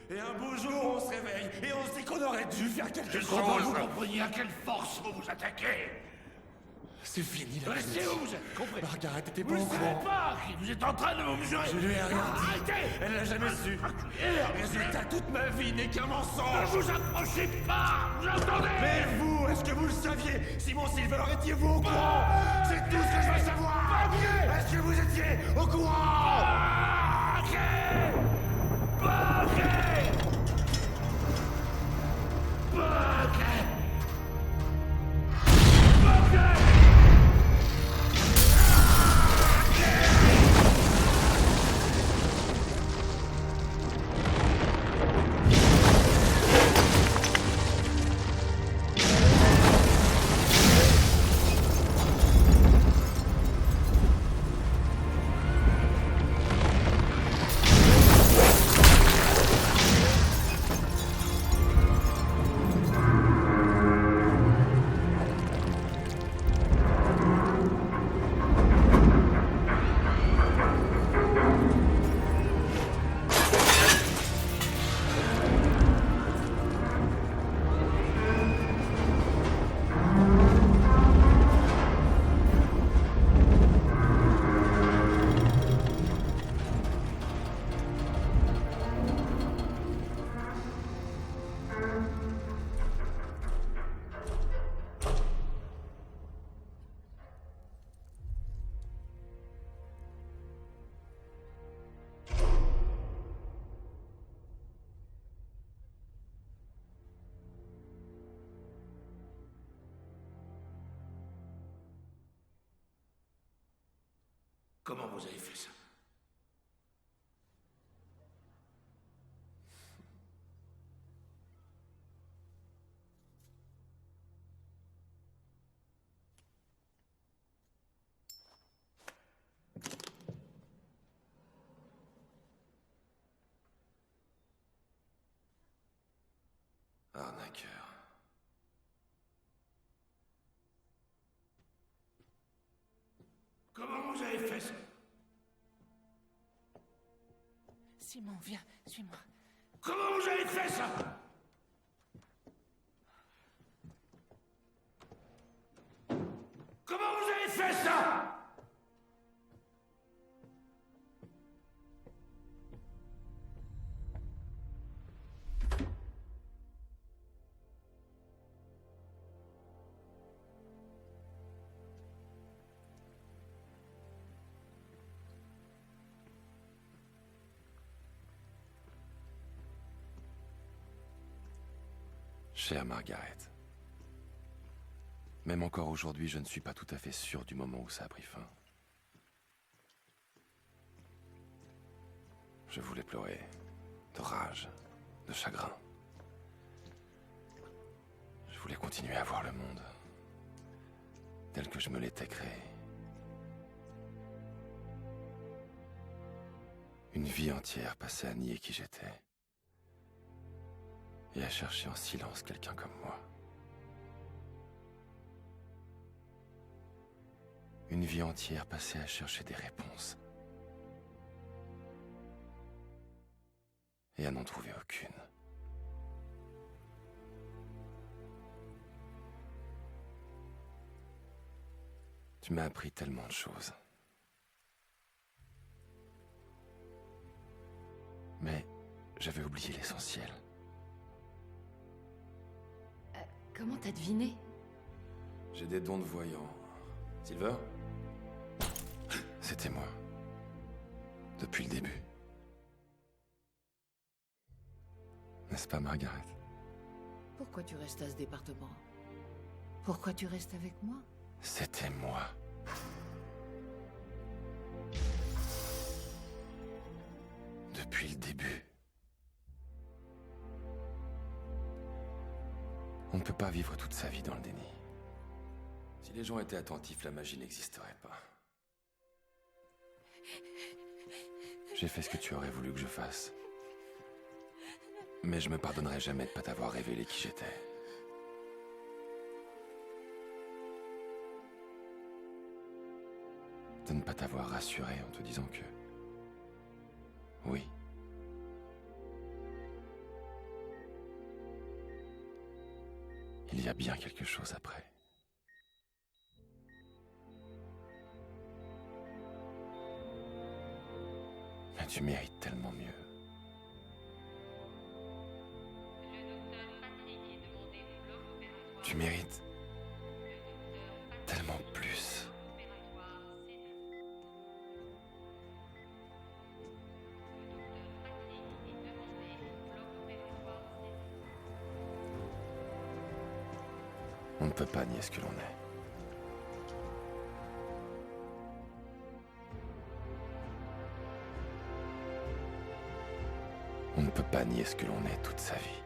Et un beau jour, on se réveille et on se dit qu'on aurait dû faire quelque chose. Vous compreniez à quelle force vous vous attaquez. C'est fini la Restez comédie. où vous êtes compris. Margaret était pas Vous au ne savez courant. pas qui vous êtes en train de me mesurer. Je lui ai rien dit. Arrêtez. Elle l'a jamais su. Résultat, toute ma vie n'est qu'un Ne mensonge. vous approchez pas. Vous entendez? Mais vous, est-ce que vous le saviez? Simon Silver, étiez-vous au courant? C'est tout ce que je veux savoir. Est-ce que vous étiez au courant? Comment vous avez fait ça? Arnaqueur. Comment vous avez fait ça? Simon, viens, suis-moi. Comment vous avez fait ça? Comment vous avez fait ça? Chère Margaret, même encore aujourd'hui, je ne suis pas tout à fait sûr du moment où ça a pris fin. Je voulais pleurer, de rage, de chagrin. Je voulais continuer à voir le monde tel que je me l'étais créé. Une vie entière passée à nier qui j'étais. Et à chercher en silence quelqu'un comme moi. Une vie entière passée à chercher des réponses. Et à n'en trouver aucune. Tu m'as appris tellement de choses. Mais j'avais oublié l'essentiel. Comment t'as deviné? J'ai des dons de voyant. Silver? C'était moi. Depuis le début. N'est-ce pas, Margaret? Pourquoi tu restes à ce département? Pourquoi tu restes avec moi? C'était moi. Depuis le début. On ne peut pas vivre toute sa vie dans le déni. Si les gens étaient attentifs, la magie n'existerait pas. J'ai fait ce que tu aurais voulu que je fasse. Mais je me pardonnerai jamais de ne pas t'avoir révélé qui j'étais. De ne pas t'avoir rassuré en te disant que... Oui. y a bien quelque chose après. Mais tu mérites tellement mieux. Tu mérites tellement plus. On ne peut pas nier ce que l'on est. On ne peut pas nier ce que l'on est toute sa vie.